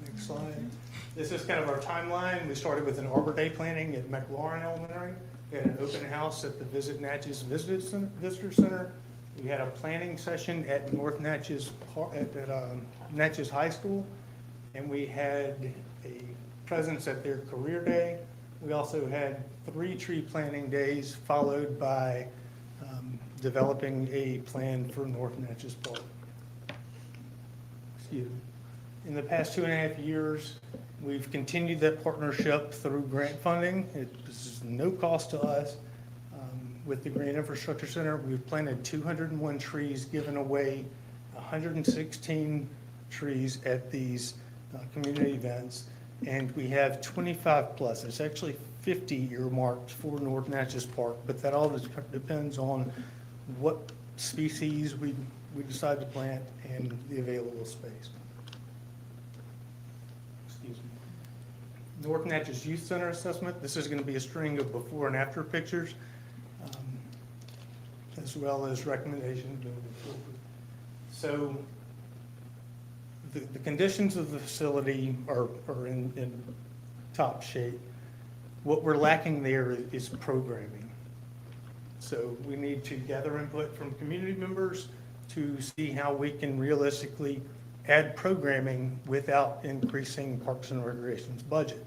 Next slide. This is kind of our timeline. We started with an Arbor Day planning at McLaurin Elementary. We had an open house at the Visit Natchez Visitor Center. We had a planning session at North Natchez, Natchez High School, and we had a presence at their career day. We also had 3 tree planting days, followed by developing a plan for North Natchez Park. Excuse me. In the past 2.5 years, we've continued that partnership through grant funding. This is no cost to us. With the Green Infrastructure Center, we've planted 201 trees, given away 116 trees at these community events. and we have 25 plus. It's actually 50 earmarked for North Natchez Park, but that all depends on what species we decide to plant and the available space. Excuse me. North Natchez Youth Center assessment. This is going to be a string of before and after pictures, as well as recommendations moving forward. So the conditions of the facility are in top shape. What we're lacking there is programming. So we need to gather input from community members to see how we can realistically add programming without increasing Parks and Recreation's budget.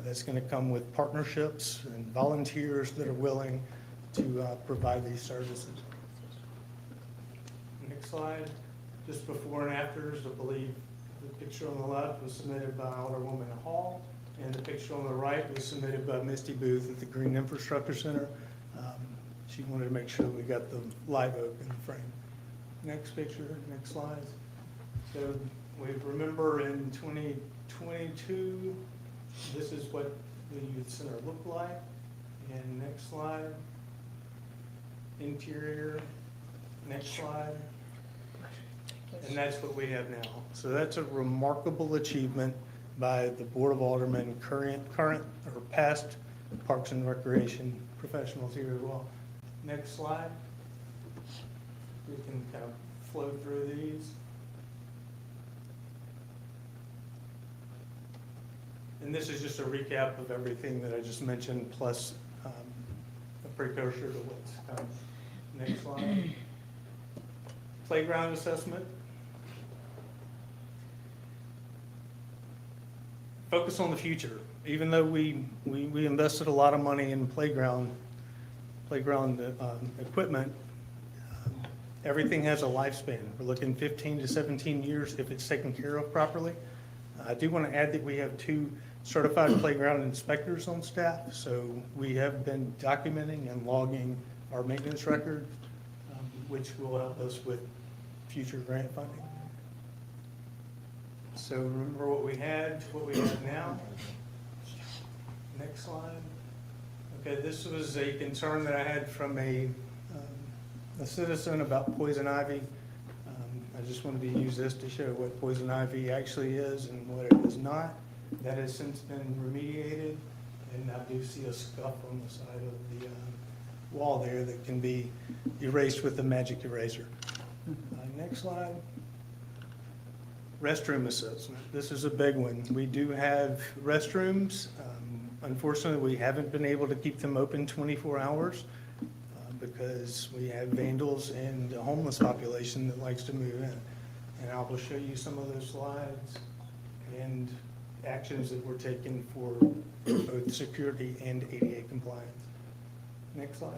That's going to come with partnerships and volunteers that are willing to provide these services. Next slide. Just before and afters, I believe the picture on the left was submitted by Alderwoman Hall, and the picture on the right was submitted by Misty Booth at the Green Infrastructure Center. She wanted to make sure we got the live oak in the frame. Next picture, next slide. So we remember in 2022, this is what the youth center looked like. And next slide. Interior, next slide. And that's what we have now. So that's a remarkable achievement by the Board of Aldermen, current or past Parks and Recreation professionals here as well. Next slide. We can kind of flow through these. And this is just a recap of everything that I just mentioned, plus a precursor to what's coming. Next slide. Playground assessment. Focus on the future. Even though we invested a lot of money in playground equipment, everything has a lifespan. We're looking 15 to 17 years if it's taken care of properly. I do want to add that we have 2 certified playground inspectors on staff, so we have been documenting and logging our maintenance record, which will help us with future grant funding. So remember what we have now. Next slide. Okay, this was a concern that I had from a citizen about poison ivy. I just wanted to use this to show what poison ivy actually is and what it is not. That has since been remediated, and I do see a scuff on the side of the wall there that can be erased with a magic eraser. Next slide. Restroom assessment. This is a big one. We do have restrooms. Unfortunately, we haven't been able to keep them open 24 hours because we have vandals and a homeless population that likes to move in. And I will show you some of those slides and actions that were taken for both security and ADA compliance. Next slide.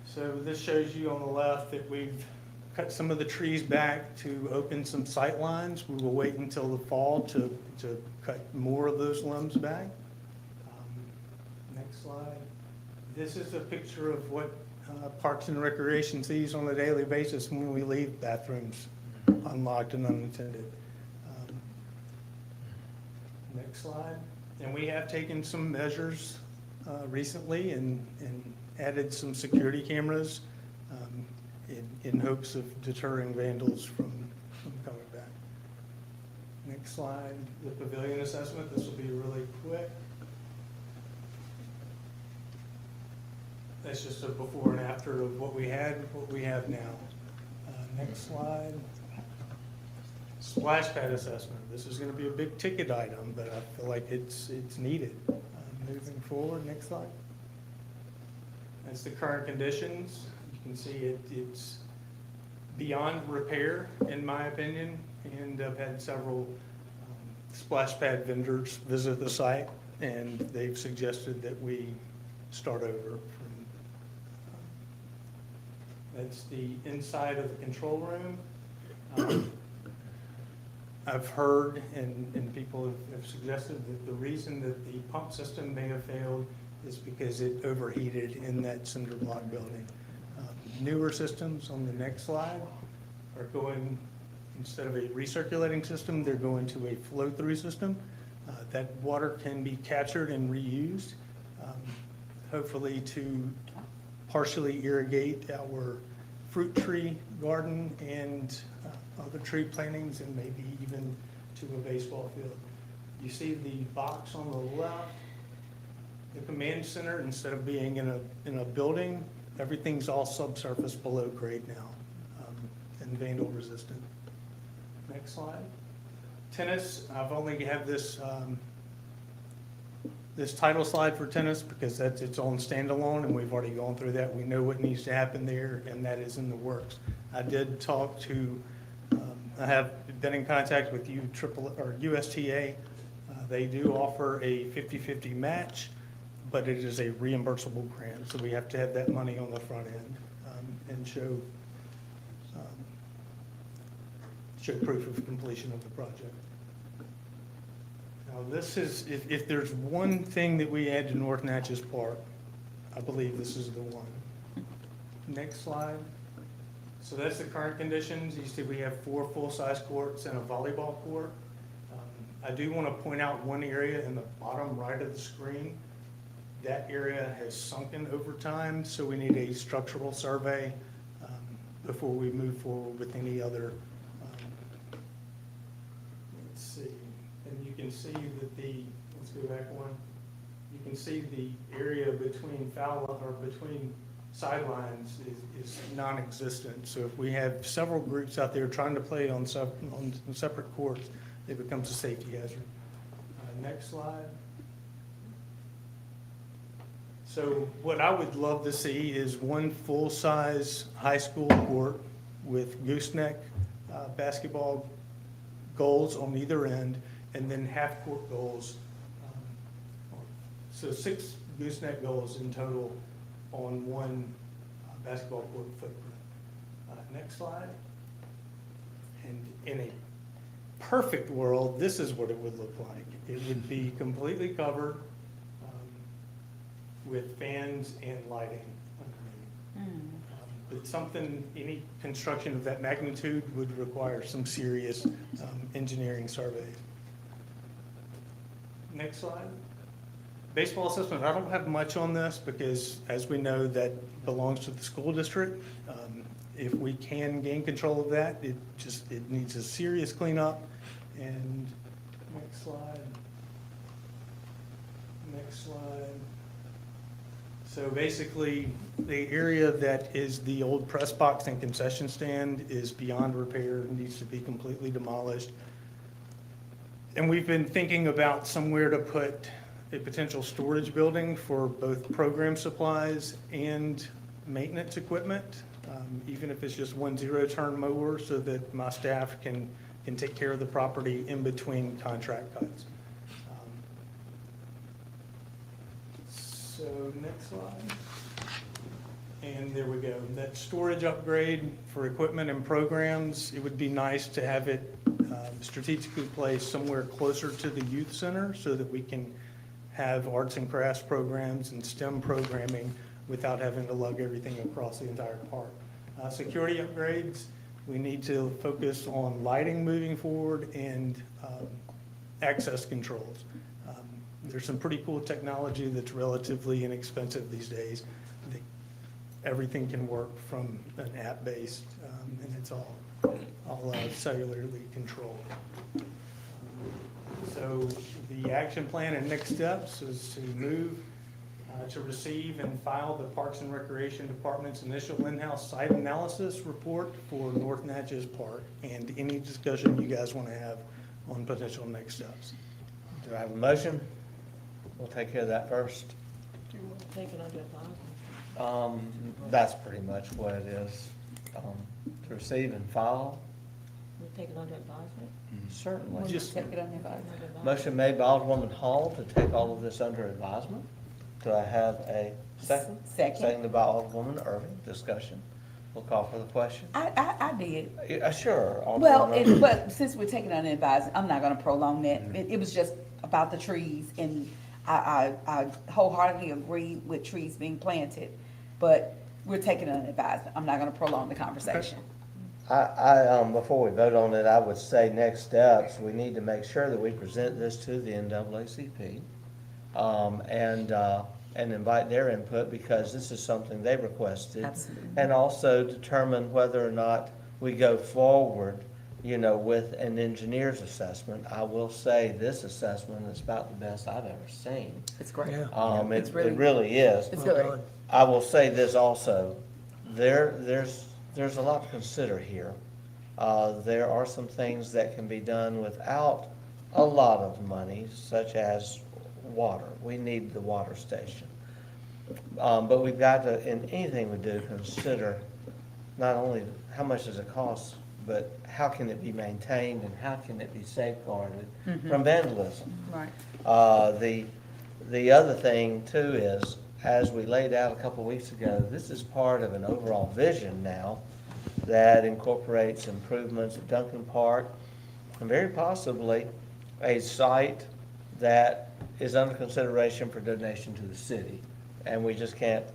So this shows you on the left that we've cut some of the trees back to open some sight lines. We will wait until the fall to cut more of those limbs back. Next slide. This is a picture of what Parks and Recreation sees on a daily basis when we leave bathrooms unlocked and unattended. Next slide. And we have taken some measures recently and added some security cameras in hopes of deterring vandals from coming back. Next slide, the pavilion assessment. This will be really quick. That's just a before and after of what we had, what we have now. Next slide. Splash pad assessment. This is going to be a big ticket item, but I feel like it's needed. Moving forward, next slide. That's the current conditions. You can see it's beyond repair, in my opinion, and I've had several splash pad vendors visit the site, and they've suggested that we start over. That's the inside of the control room. I've heard and people have suggested that the reason that the pump system may have failed is because it overheated in that cinder block building. Newer systems on the next slide are going Instead of a recirculating system, they're going to a flow-through system. That water can be captured and reused, hopefully to partially irrigate our fruit tree garden and other tree plantings, and maybe even to a baseball field. You see the box on the left, the command center, instead of being in a building, everything's all subsurface below grade now, and vandal resistant. Next slide. Tennis, I've only have this, this title slide for tennis because that's its own standalone, and we've already gone through that. We know what needs to happen there, and that is in the works. I did talk to, I have been in contact with USTA. They do offer a 50-50 match, but it is a reimbursable grant, so we have to have that money on the front end and show proof of completion of the project. Now, this is, if there's one thing that we add to North Natchez Park, I believe this is the one. Next slide. So that's the current conditions. You see we have 4 full-size courts and a volleyball court. I do want to point out one area in the bottom right of the screen. That area has sunken over time, so we need a structural survey before we move forward with any other. Let's see, and you can see that let's go back one. You can see the area between between sidelines is non-existent. So if we have several groups out there trying to play on separate courts, it becomes a safety hazard. Next slide. So what I would love to see is one full-size high school court with gooseneck basketball goals on either end, and then half-court goals. So 6 gooseneck goals in total on one basketball court footprint. Next slide. And in a perfect world, this is what it would look like. It would be completely covered with fans and lighting underneath. But any construction of that magnitude would require some serious engineering surveys. Next slide. Baseball assessment, I don't have much on this because, as we know, that belongs to the school district. If we can gain control of that, it needs a serious cleanup. And next slide. Next slide. So basically, the area that is the old press box and concession stand is beyond repair, needs to be completely demolished. And we've been thinking about somewhere to put a potential storage building for both program supplies and maintenance equipment, even if it's just one zero-turn mower, so that my staff can take care of the property in between contract cuts. So next slide. And there we go. That storage upgrade for equipment and programs, it would be nice to have it strategically placed somewhere closer to the youth center so that we can have arts and crafts programs and STEM programming without having to lug everything across the entire park. Security upgrades, we need to focus on lighting moving forward and access controls. There's some pretty cool technology that's relatively inexpensive these days. Everything can work from an app-based, and it's all cellularly controlled. So the action plan and next steps is to move to receive and file the Parks and Recreation Department's initial in-house site analysis report for North Natchez Park, and any discussion you guys want to have on potential next steps. Do I have a motion? We'll take care of that first. Take it under advisement. That's pretty much what it is. To receive and file, We'll take it under advisement. certainly. Just Take it on the advisement. Motion made by Alderwoman Hall to take all of this under advisement. Do I have a second? Second. Seconded by Alderwoman Irving. Discussion. We'll call for the question. I did. Sure. Well, Alderwoman Irving. but since we're taking on advisement, I'm not gonna prolong that. It was just about the trees, and I wholeheartedly agree with trees being planted, but we're taking on advisement. I'm not gonna prolong the conversation. Before we vote on it, I would say next steps, we need to make sure that we present this to the NAACP, and invite their input, because this is something they requested. Absolutely. And also determine whether or not we go forward, with an engineer's assessment. I will say this assessment is about the best I've ever seen. It's great. It really is. It's great. I will say this also, there's a lot to consider here. There are some things that can be done without a lot of money, such as water. We need the water station. But we've got to, in anything we do, consider not only how much does it cost, but how can it be maintained and how can it be safeguarded from vandalism? Right. The other thing too is, as we laid out a couple weeks ago, this is part of an overall vision now that incorporates improvements at Duncan Park and very possibly a site that is under consideration for donation to the city. And we just can't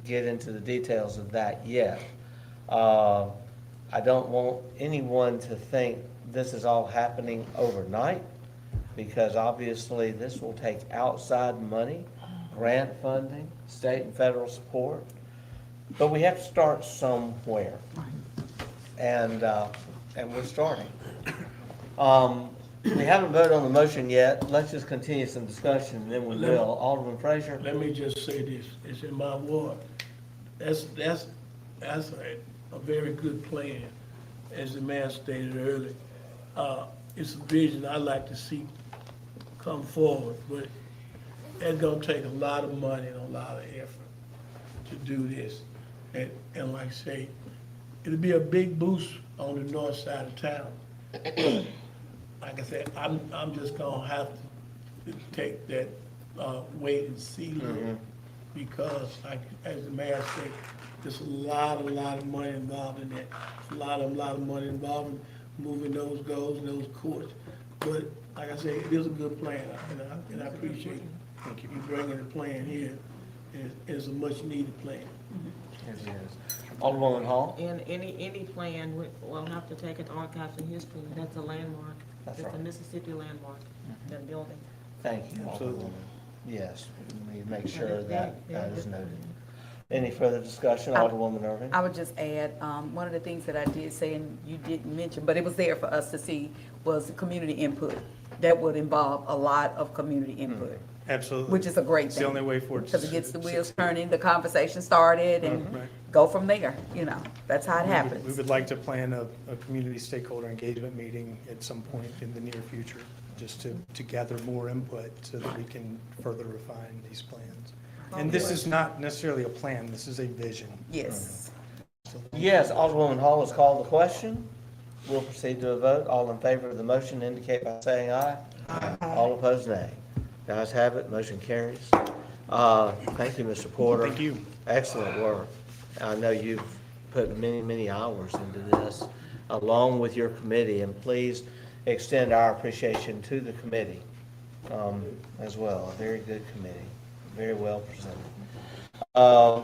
get into the details of that yet. I don't want anyone to think this is all happening overnight, because obviously this will take outside money, grant funding, state and federal support. But we have to start somewhere. And we're starting. We haven't voted on the motion yet. Let's just continue some discussion, and then we will. Alderman Frazier? Let me just say this, it's in my ward. That's a very good plan, as the mayor stated earlier. It's a vision I'd like to see come forward, but it's gonna take a lot of money and a lot of effort to do this. And like I say, it'll be a big boost on the north side of town. But like I said, I'm just gonna have to take that, wait and see look, because like, as the mayor said, there's a lot of money involved in that. A lot of money involved in moving those goals and those courts. But like I say, it is a good plan, and I appreciate you bringing the plan here. It's a much needed plan. Yes, it is. Alderwoman Hall? And any plan, we'll have to take it to Archives and History. That's a landmark. That's It's a right. Mississippi landmark, that building. Thank you, Absolutely. Alderwoman. Yes, we need to make sure that is noted. Any further discussion, Alderwoman Irving? I would just add, one of the things that I did say, and you didn't mention, but it was there for us to see, was community input. That would involve a lot of community input, Absolutely. which is a great It's thing. the only way for it to Because it gets the wheels succeed. turning, the conversation started, and Right. go from there, that's how it We happens. would like to plan a community stakeholder engagement meeting at some point in the near future, just to gather more input so that we can further refine these plans. And this is not necessarily a plan, this is a vision. Yes. Yes, Alderwoman Hall has called the question. We'll proceed to a vote. All in favor of the motion indicate by saying aye. Aye. All opposed, nay. The ayes have it, motion carries. Thank you, Mr. Porter. Thank you. Excellent work. I know you've put many hours into this, along with your committee, and please extend our appreciation to the committee as well. A very good committee, very well presented.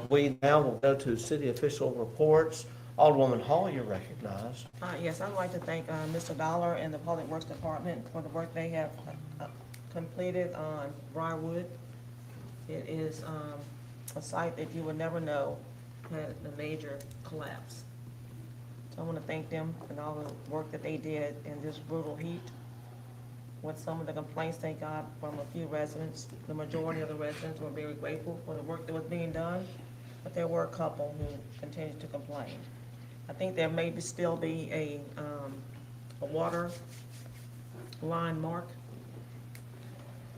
We now will go to city official reports. Alderwoman Hall, you're recognized. Yes, I'd like to thank Mr. Dollar and the Public Works Department for the work they have completed on Briarwood. It is a site that you would never know had a major collapse. So I want to thank them and all the work that they did in this brutal heat. With some of the complaints they got from a few residents, the majority of the residents were very grateful for the work that was being done, but there were a couple who continued to complain. I think there may still be a water line mark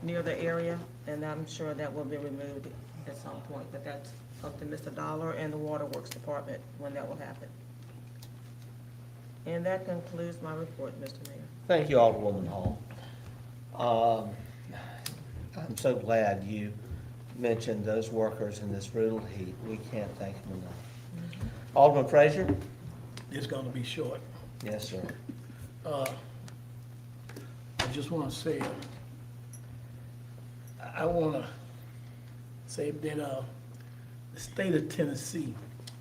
near the area, and I'm sure that will be removed at some point, but that's up to Mr. Dollar and the Water Works Department when that will happen. And that concludes my report, Mr. Mayor. Thank you, Alderwoman Hall. I'm so glad you mentioned those workers in this brutal heat. We can't thank them enough. Alderman Frazier? It's gonna be short. Yes, sir. I just want to say, I want to say that the state of Tennessee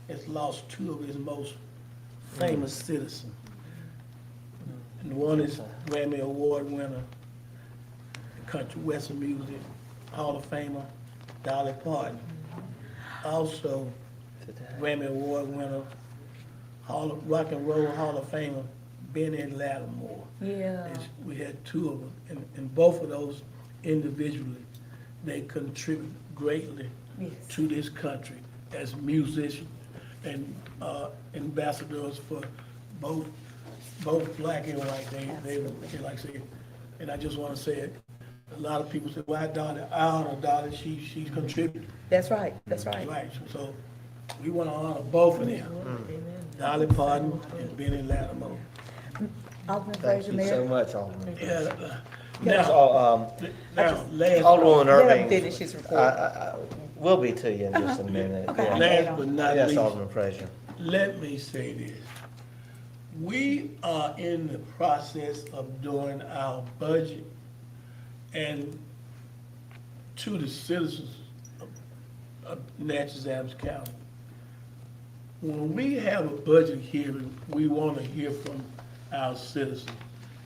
has lost two of its most famous citizen. And one is Grammy Award winner, country western music, Hall of Famer, Dolly Parton. Also, Grammy Award winner, Rock and Roll Hall of Famer, Benny Lattimore. Yeah. And we had two of them, and both of those individually, they contribute greatly Yes. to this country as musicians and ambassadors for both black and white. They like I say, and I just want to say it. A lot of people say, "Why Dolly?" I honor Dolly. She's contributed. That's right, that's right. Right. So we want to honor both of them, Dolly Parton and Benny Lattimore. Alderman Thank Fraser, you so Mayor. much, Alderman. Yeah. Now, Last. Alderwoman Let him Irving, finish his report. we'll be to you in just a minute. Okay. Yeah. Last but not Yes, least, Alderman Frazier. let me say this. We are in the process of doing our budget, and to the citizens of Natchez Adams County, when we have a budget hearing, we want to hear from our citizens.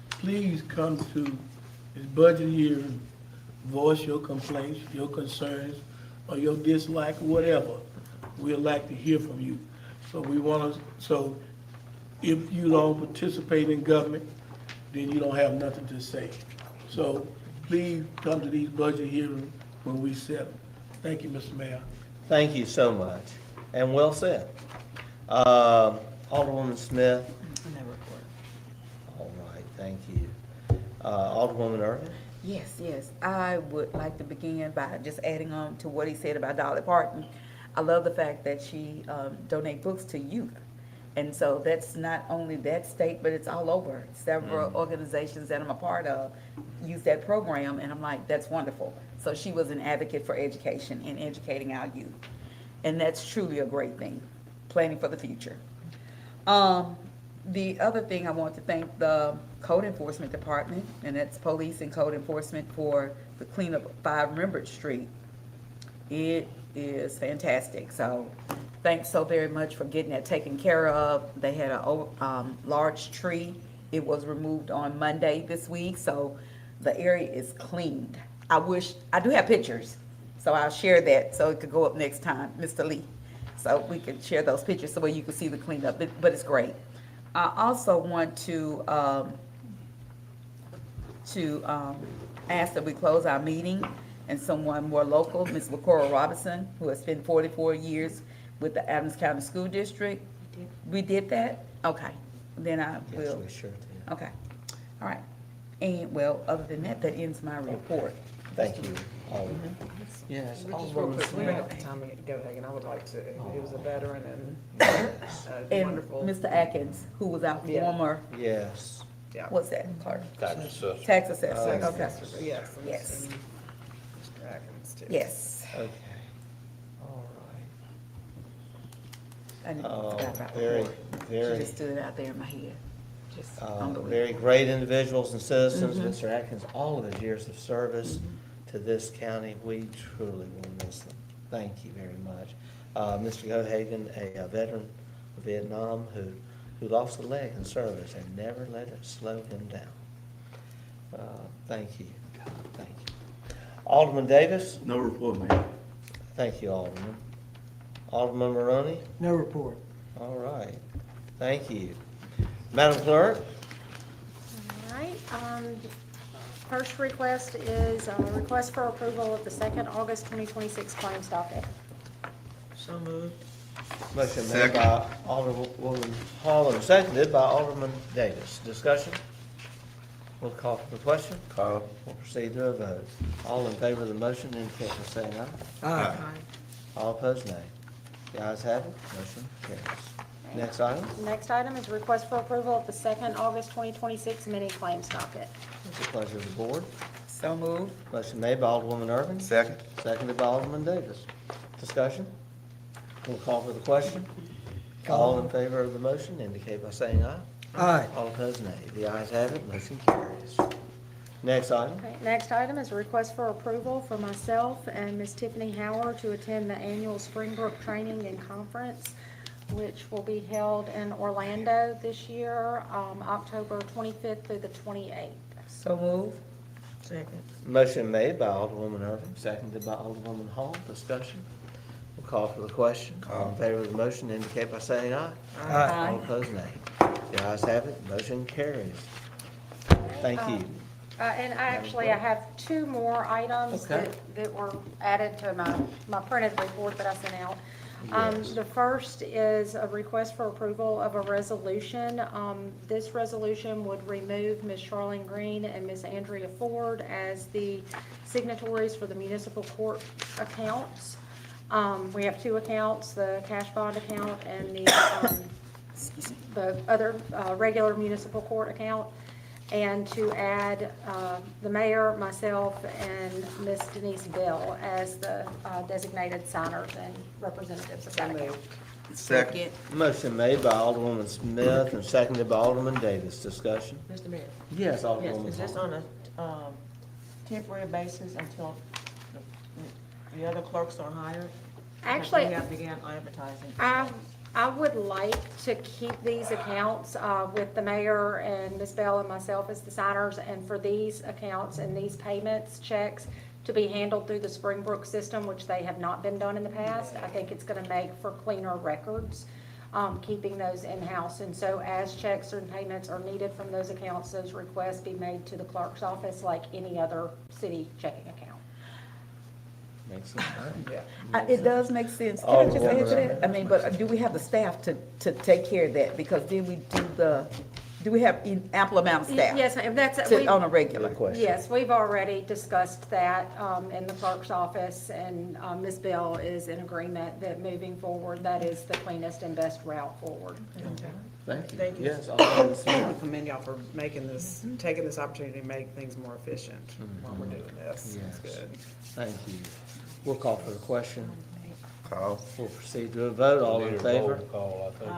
Please come to this budget hearing, voice your complaints, your concerns, or your dislike, or whatever. We'd like to hear from you. So if you don't participate in government, then you don't have nothing to say. So please come to these budget hearings when we set them. Thank you, Mr. Mayor. Thank you so much, and well said. Alderwoman Smith. All right, thank you. Alderwoman Irving. Yes. I would like to begin by just adding on to what he said about Dolly Parton. I love the fact that she donate books to youth. And so that's not only that state, but it's all over. Several organizations that I'm a part of use that program, and I'm like, that's wonderful. So she was an advocate for education and educating our youth. And that's truly a great thing, planning for the future. The other thing, I want to thank the Code Enforcement Department, and that's police and code enforcement, for the cleanup of 5 Rembert Street. It is fantastic. So thanks so very much for getting that taken care of. They had a large tree. It was removed on Monday this week, so the area is cleaned. I do have pictures, so I'll share that so it could go up next time, Mr. Lee. So we can share those pictures so you can see the cleanup, but it's great. I also want to ask that we close our meeting, and someone more local, Ms. LaCora Robinson, who has spent 44 years with the Adams County School District. We did that? Okay, then I Yes, will. we sure did. Okay, all right. And, well, other than that, that ends my report. Thank you, Alderman. Yes, Just real Alderwoman quick, we don't Smith. have time to go, Hagan. I would like to, he was a veteran And and wonderful. Mr. Atkins, who was our Yeah. former, Yes. Yeah. what's that, clerk? Tax assessor. Tax assessor, Oh, okay. Yes. and- Yes. and Mr. Atkins, too. Yes. Okay. All I right. forgot about the Very, board. She very, just stood out there in my head. Just unbelievable. very great individuals and citizens. Mr. Atkins, all of his years of service to this county, we truly will miss them. Thank you very much. Mr. O'Hagan, a veteran of Vietnam who lost a leg in service and never let it slow him down. Thank you. Thank you. Alderman Davis? No report, Mayor. Thank you, Alderman. Alderman Maroney? No report. All right. Thank you. Madam Clerk? All right, first request is a request for approval of the 2nd August 2026 claims docket. So moved. Motion made by Alderwoman Hall and seconded by Alderman Davis. Discussion? We'll call for the question. Call. We'll proceed to a vote. All in favor of the motion indicate by saying aye. Aye. All opposed, nay. The ayes have it, motion carries. Next item. Next item is a request for approval of the 2nd August 2026 mini claims docket. It's the pleasure of the board. So moved. Motion made by Alderwoman Irving. Second. Seconded by Alderman Davis. Discussion? We'll call for the question. All in favor of the motion indicate by saying aye. Aye. All opposed, nay. The ayes have it, motion carries. Next item. Okay, next item is a request for approval for myself and Ms. Tiffany Howard to attend the annual Springbrook Training and Conference which will be held in Orlando this year, October 25th through the 28th. So move. Second. Motion made by Alderwoman Irving, seconded by Alderwoman Hall. Discussion. We'll call for the question. All in favor of the motion indicate by saying aye. Aye. All opposed, nay. The ayes have it, motion carries. Thank you. And I have two more items Okay. that were added to my printed report that I sent out. Yes. The first is a request for approval of a resolution. This resolution would remove Ms. Charlene Green and Ms. Andrea Ford as the signatories for the municipal court accounts. We have two accounts, the cash bond account and the other regular municipal court account. And to add the mayor, myself, and Ms. Denise Bill as the designated signers and representatives of that account. Second. Motion made by Alderwoman Smith and seconded by Alderman Davis. Discussion. Mr. Mayor? Yes, Yes, Alderwoman is this Hall. on a temporary basis until the other clerks are hired? Actually, We have began advertising. I would like to keep these accounts with the mayor and Ms. Bell and myself as the signers, and for these accounts and these payments, checks, to be handled through the Springbrook system, which they have not been done in the past. I think it's gonna make for cleaner records, keeping those in-house. And so as checks and payments are needed from those accounts, those requests be made to the clerk's office like any other city checking account. Makes sense. It does make sense. Can I just add to that? I mean, Alderwoman. but do we have the staff to take care of that? Because then we do we have ample amount of staff? Yes, ma'am, that's, On a regular? Good question. yes, we've already discussed that in the clerk's office, and Ms. Bell is in agreement that moving forward, that is the cleanest and best route forward. Thank you. Thank you. Yes, Alderwoman I Smith. commend y'all for taking this opportunity to make things more efficient while we're doing this. It's Yes. good. Thank you. We'll call for the question. We'll proceed to a vote. All in favor?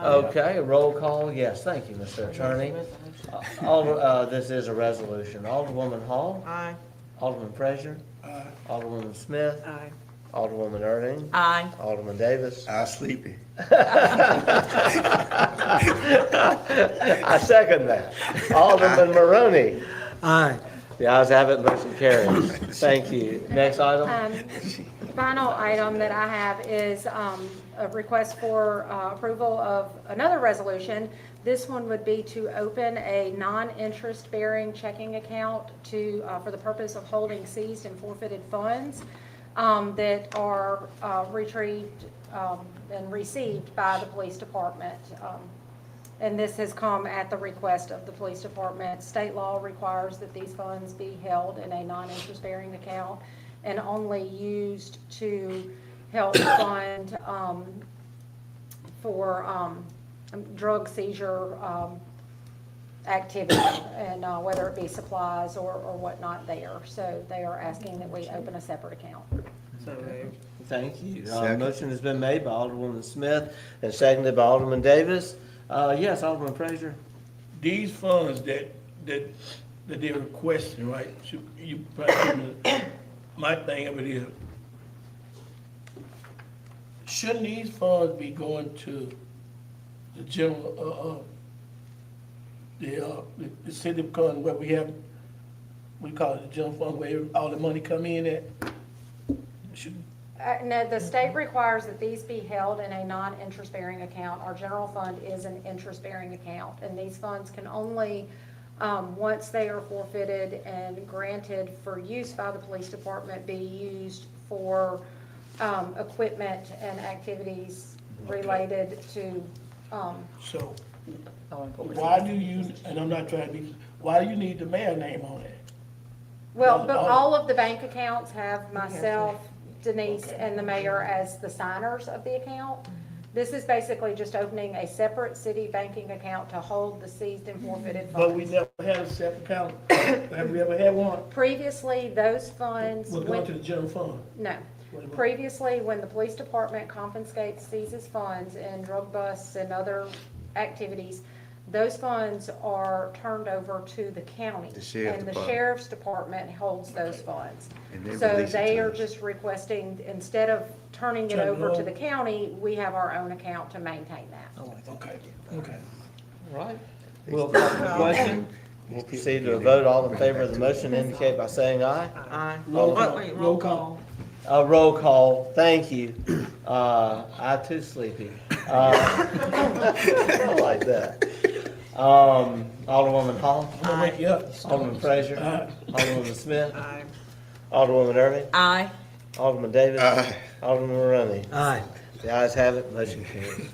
Okay, a roll call. Yes, thank you, Mr. Attorney. This is a resolution. Alderwoman Hall. Aye. Alderman Frazier. Alderwoman Smith. Aye. Alderwoman Irving. Aye. Alderman Davis. I sleepy. I second that. Alderman Maroney. Aye. The ayes have it, motion carries. Thank you. Next item? Final item that I have is a request for approval of another resolution. This one would be to open a non-interest bearing checking account for the purpose of holding seized and forfeited funds that are retrieved and received by the police department. And this has come at the request of the police department. State law requires that these funds be held in a non-interest bearing account and only used to help fund for drug seizure activity, and whether it be supplies or whatnot there. So they are asking that we open a separate account. So moved. Thank you. Second. Motion has been made by Alderwoman Smith and seconded by Alderman Davis. Yes, Alderman Frazier. These funds that they're requesting, right? You probably, my thing of it is, shouldn't these funds be going to the general, the city fund where we call it the general fund, where all the money come in at? Should, No, the state requires that these be held in a non-interest bearing account. Our general fund is an interest bearing account, and these funds can only, once they are forfeited and granted for use by the police department, be used for equipment and activities related to, so, why do you, and I'm not trying to be, why do you need the mayor name on it? well, but all of the bank accounts have myself, Denise, and the mayor as the signers of the account. This is basically just opening a separate city banking account to hold the seized and forfeited But we funds. never had a separate account. Have we ever had one? Previously, those funds We're going went, to the general fund. no. Previously, when the police department confiscates, seizes funds in drug busts and other activities, those funds are turned over to the county. The sheriff's And the department. sheriff's department holds those funds. And they So release it they to are us. just requesting, instead of turning it Turn it over to over. the county, we have our own account to maintain that. Okay, okay. All right. We'll call for the question. We'll proceed to a vote. All in favor of the motion indicate by saying aye. Aye. Roll Wait, call. wait, Roll call. Roll call, thank you. I too sleepy. I like that. Alderwoman Hall, I'm gonna wake you up. Alderman Frazier, Aye. Alderwoman Smith, Aye. Alderwoman Irving, Aye. Alderman Davis, Aye. Alderman Maroney. Aye. The ayes have it, motion carries.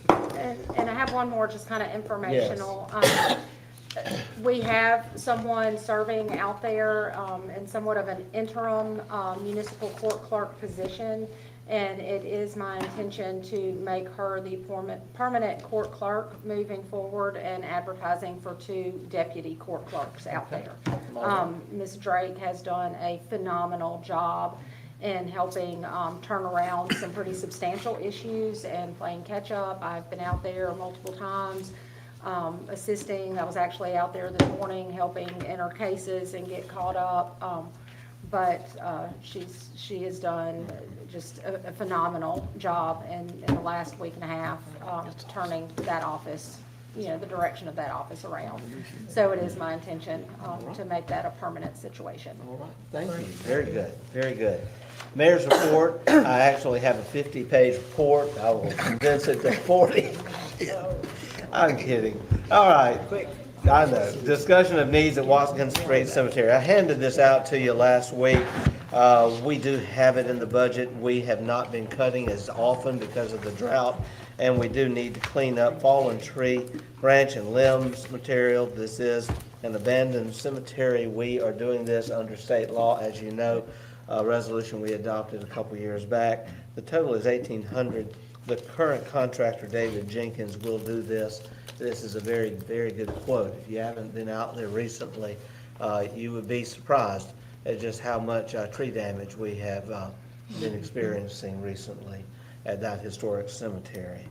And I have one more, just kind of informational. We have someone serving out there in somewhat of an interim municipal court clerk position, and it is my intention to make her the permanent court clerk moving forward and advertising for 2 deputy court clerks out there. Ms. Drake has done a phenomenal job in helping turn around some pretty substantial issues and playing catch-up. I've been out there multiple times assisting. I was actually out there this morning helping enter cases and get caught up. But she has done just a phenomenal job in the last week and a half, turning that office, the direction of that office around. So it is my intention to make that a permanent situation. All right, thank you. Very good, very good. Mayor's report, I actually have a 50-page report. I will condense it to 40. I'm kidding. All right. I know. Discussion of needs at Watkins Street Cemetery. I handed this out to you last week. We do have it in the budget. We have not been cutting as often because of the drought, and we do need to clean up fallen tree, branch, and limbs material. This is an abandoned cemetery. We are doing this under state law, as you know, a resolution we adopted a couple years back. The total is $1,800. The current contractor, David Jenkins, will do this. This is a very, very good quote. If you haven't been out there recently, you would be surprised at just how much tree damage we have been experiencing recently at that historic cemetery.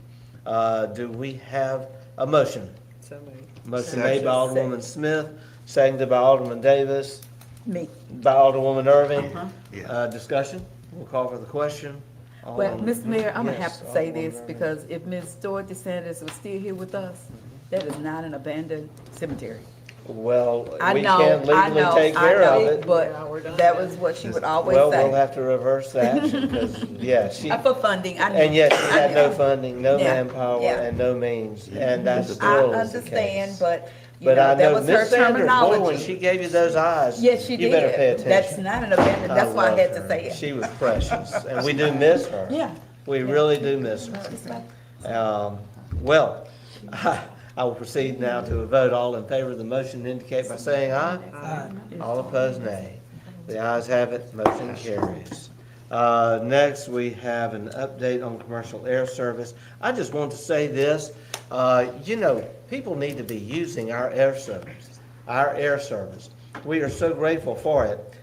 Do we have a motion? So moved. Motion made by Alderwoman Smith, seconded by Alderman Davis, Me. by Alderwoman Irving. Yeah. Discussion? We'll call for the question. All Well, in- Mr. Mayor, I'm gonna Yes, have to say Alderwoman this, Irving. because if Ms. Dorothy Sanders was still here with us, that is not an abandoned cemetery. Well, I we know, can't I legally know, take I care of know, it. but that was what she would always Well, we'll say. have to reverse that, because, yeah, she, For funding, I know. and yet she had I no know. funding, no Yeah, manpower, yeah. and no means, and that I still is the understand, case. but, you But I know, that know was her Miss Sanders, boy, when terminology. she gave you those eyes, Yes, she did. you better pay attention. That's not an abandoned, that's why I love had her. to say it. She was precious, and we do miss her. Yeah. We really do miss her. Well, I will proceed now to a vote. All in favor of the motion indicate by saying aye. Aye. All opposed, nay. The ayes have it, motion carries. Next, we have an update on commercial air service. I just want to say this, people need to be using our air service. We are so grateful for it.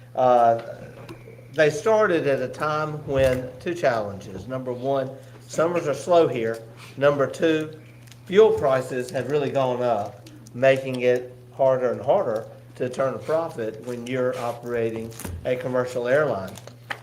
They started at a time when 2 challenges. Number 1, summers are slow here. Number 2, fuel prices have really gone up, making it harder and harder to turn a profit when you're operating a commercial airline.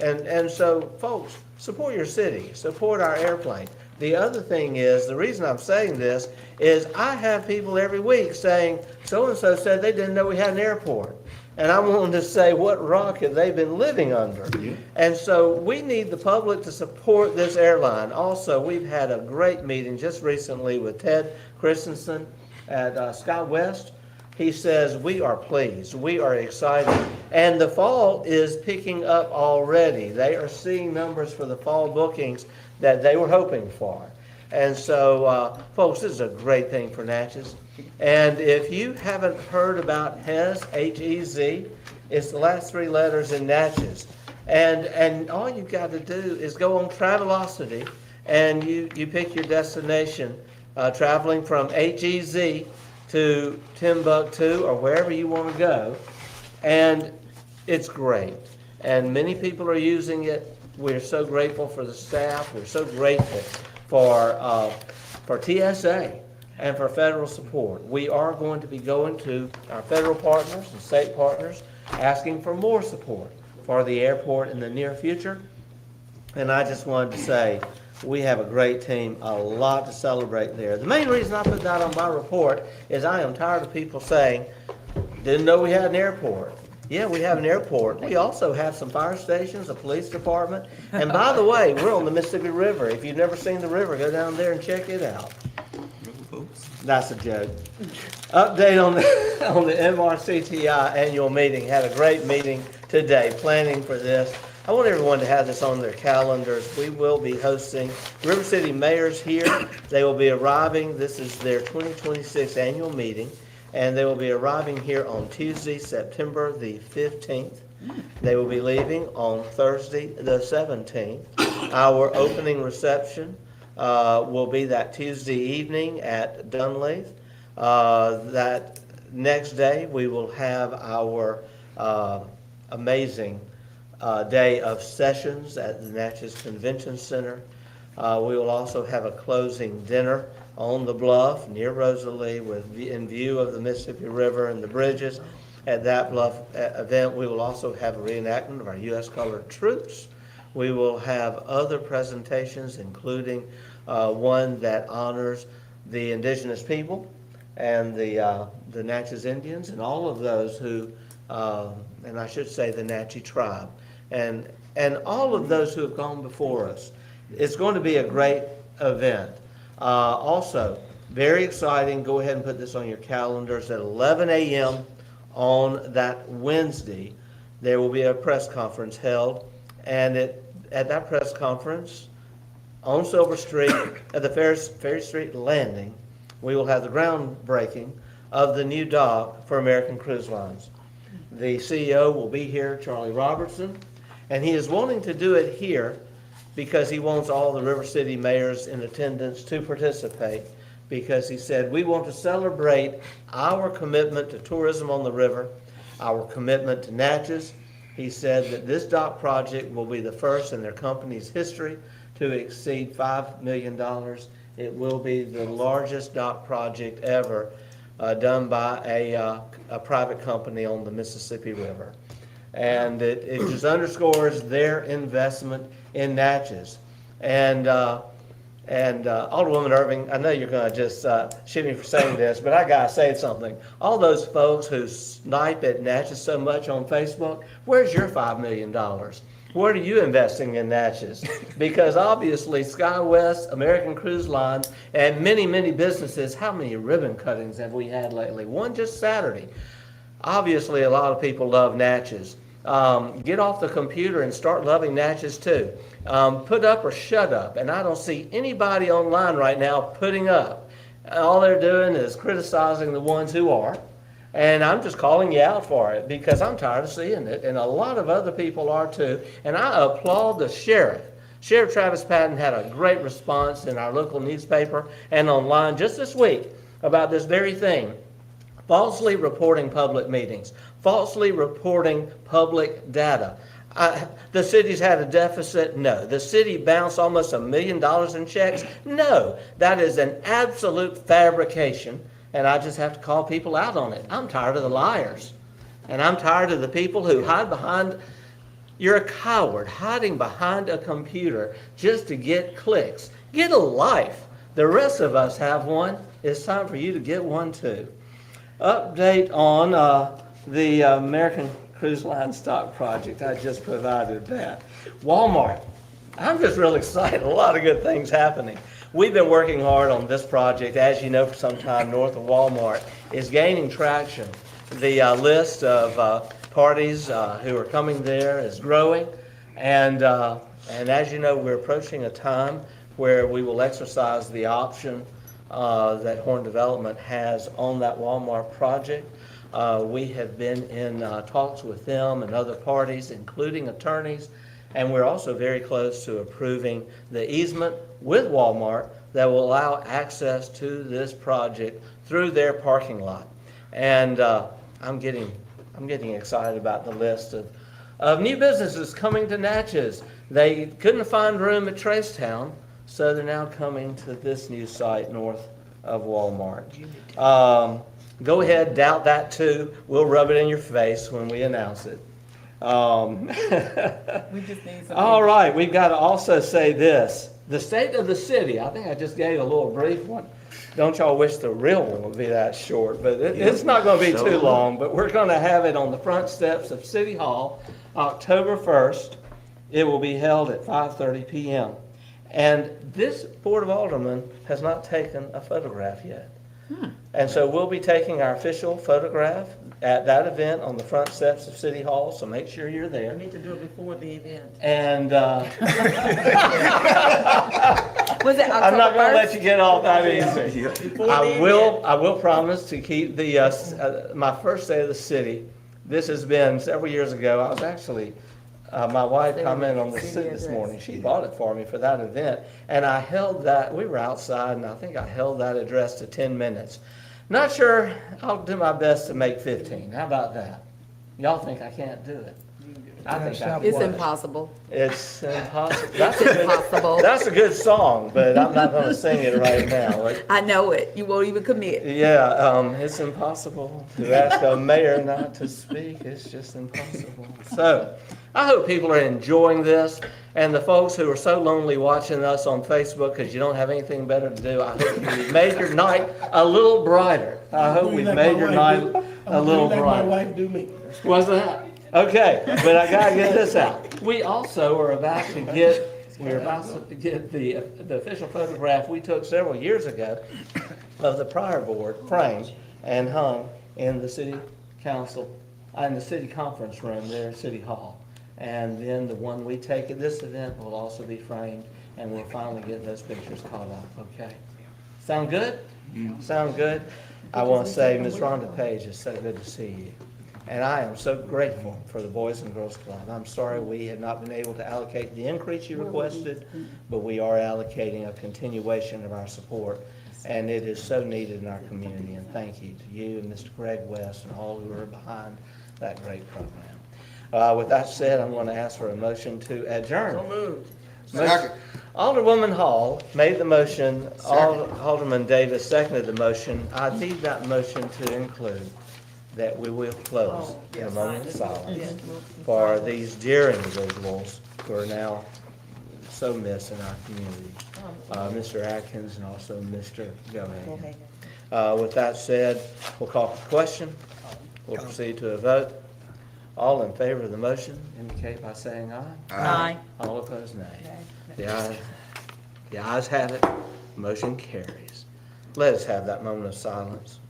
And so, folks, support your city, support our airplane. The other thing is, the reason I'm saying this is I have people every week saying, so-and-so said they didn't know we had an airport. And I'm willing to say, what rock have they been living under? And so we need the public to support this airline. Also, we've had a great meeting just recently with Ted Christensen at SkyWest. He says, we are pleased, we are excited, and the fall is picking up already. They are seeing numbers for the fall bookings that they were hoping for. And so, folks, this is a great thing for Natchez. And if you haven't heard about HEZ, H-E-Z, it's the last 3 letters in Natchez. And all you've got to do is go on Travelocity, and you pick your destination, traveling from H-E-Z to Timbuktu or wherever you want to go, and it's great. And many people are using it. We're so grateful for the staff. We're so grateful for TSA. and for federal support. We are going to be going to our federal partners and state partners, asking for more support for the airport in the near future. And I just wanted to say, we have a great team, a lot to celebrate there. The main reason I put that on my report is I am tired of people saying, didn't know we had an airport. Yeah, we have an airport. We also have some fire stations, a police department. And by the way, we're on the Mississippi River. If you've never seen the river, go down there and check it out. That's a joke. Update on the MRCTI annual meeting. Had a great meeting today, planning for this. I want everyone to have this on their calendars. We will be hosting River City mayors here. They will be arriving. This is their 2026 annual meeting, and they will be arriving here on Tuesday, September the 15th. They will be leaving on Thursday, the 17th. Our opening reception will be that Tuesday evening at Dunleith. That next day, we will have our amazing day of sessions at the Natchez Convention Center. We will also have a closing dinner on the bluff near Rosalie in view of the Mississippi River and the bridges. At that bluff event, we will also have a reenactment of our U.S. colored troops. We will have other presentations, including one that honors the indigenous people and the Natchez Indians and all of those who, and I should say the Natchez tribe, and all of those who have gone before us. It's going to be a great event. Also, very exciting, go ahead and put this on your calendars, at 11 a.m. on that Wednesday, there will be a press conference held, and at that press conference, on Silver Street, at the Ferry Street Landing, we will have the groundbreaking of the new dock for American Cruise Lines. The CEO will be here, Charlie Robertson, and he is wanting to do it here because he wants all the River City mayors in attendance to participate, because he said, we want to celebrate our commitment to tourism on the river, our commitment to Natchez. He said that this dock project will be the first in their company's history to exceed $5 million. It will be the largest dock project ever done by a private company on the Mississippi River. And it just underscores their investment in Natchez. And Alderwoman Irving, I know you're going to just shoot me for saying this, but I got to say something. All those folks who snipe at Natchez so much on Facebook, where's your $5 million? What are you investing in Natchez? Because obviously SkyWest, American Cruise Line, and many, many businesses, how many ribbon cuttings have we had lately? One just Saturday. Obviously, a lot of people love Natchez. Get off the computer and start loving Natchez too. Put up or shut up. And I don't see anybody online right now putting up. All they're doing is criticizing the ones who are. And I'm just calling you out for it because I'm tired of seeing it. And a lot of other people are too. And I applaud the sheriff. Sheriff Travis Patton had a great response in our local newspaper and online just this week about this very thing. Falsely reporting public meetings, falsely reporting public data. The city's had a deficit? No. The city bounced almost $1 million in checks? No. That is an absolute fabrication, and I just have to call people out on it. I'm tired of the liars, and I'm tired of the people who hide behind, you're a coward, hiding behind a computer just to get clicks. Get a life. The rest of us have one. It's time for you to get one too. Update on the American Cruise Line stock project. I just provided that. Walmart. I'm just really excited. A lot of good things happening. We've been working hard on this project, as you know, for some time. North of Walmart is gaining traction. The list of parties who are coming there is growing, and as you know, we're approaching a time where we will exercise the option that Horn Development has on that Walmart project. We have been in talks with them and other parties, including attorneys, and we're also very close to approving the easement with Walmart that will allow access to this project through their parking lot. And I'm getting excited about the list of new businesses coming to Natchez. They couldn't find room at Tracetown, so they're now coming to this new site north of Walmart. Go ahead, doubt that too. We'll rub it in your face when we announce it. We just need some. All right, we've got to also say this. The state of the city, I think I just gave a little brief one. Don't y'all wish the real one would be that short, but it's not going to be too long. But we're going to have it on the front steps of City Hall, October 1st. It will be held at 5:30 p.m. And this Board of Aldermen has not taken a photograph yet. And so we'll be taking our official photograph at that event on the front steps of City Hall, so make sure you're there. We need to do it before the event. And Was it I'm not October going to let 1st? you get off that easy. Before I the will promise to keep the, my first day of the city. This has been several years ago. I was actually, my wife commented on the city this morning. She bought it for me for that event. And I held that, we were outside, and I think I held that address to 10 minutes. Not sure, I'll do my best to make 15. How about that? Y'all think I can't do it? I think I It's can. impossible. It's impossible. It's impossible. That's a good song, but I'm not going to sing it right now. I know it. You won't even commit. Yeah, it's impossible to ask a mayor not to speak. It's just impossible. So, I hope people are enjoying this. And the folks who are so lonely watching us on Facebook because you don't have anything better to do, I hope we've made your night a little brighter. I hope we've made your night a little Like my brighter. wife do me. What's that? Okay, but I gotta get this out. We also are about to get, the official photograph we took several years ago of the prior board framed and hung in the city council, in the city conference room there at City Hall. And then the one we take at this event will also be framed, and we'll finally get those pictures caught up, okay? Sound good? Sound good? I want to say, Ms. Rhonda Page, it's so good to see you. And I am so grateful for the Boys and Girls Club. I'm sorry we have not been able to allocate the increase you requested, but we are allocating a continuation of our support. And it is so needed in our community. And thank you to you and Mr. Greg West and all who are behind that great program. With that said, I'm going to ask for a motion to adjourn. So moved. Second. Alderwoman Hall made the motion. Alderman Davis seconded the motion. I need that motion to include that we will close in a moment of silence for these dear individuals who are now so missed in our community. Mr. Atkins and also Mr. Gohagan. With that said, we'll call for the question. We'll proceed to a vote. All in favor of the motion indicate by saying aye. Aye. All opposed, nay. The ayes have it. Motion carries. Let us have that moment of silence.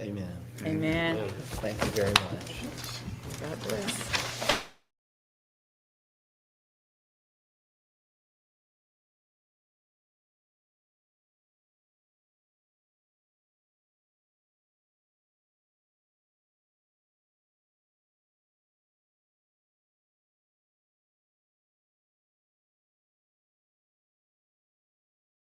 Amen. Amen. Thank you very much. God bless.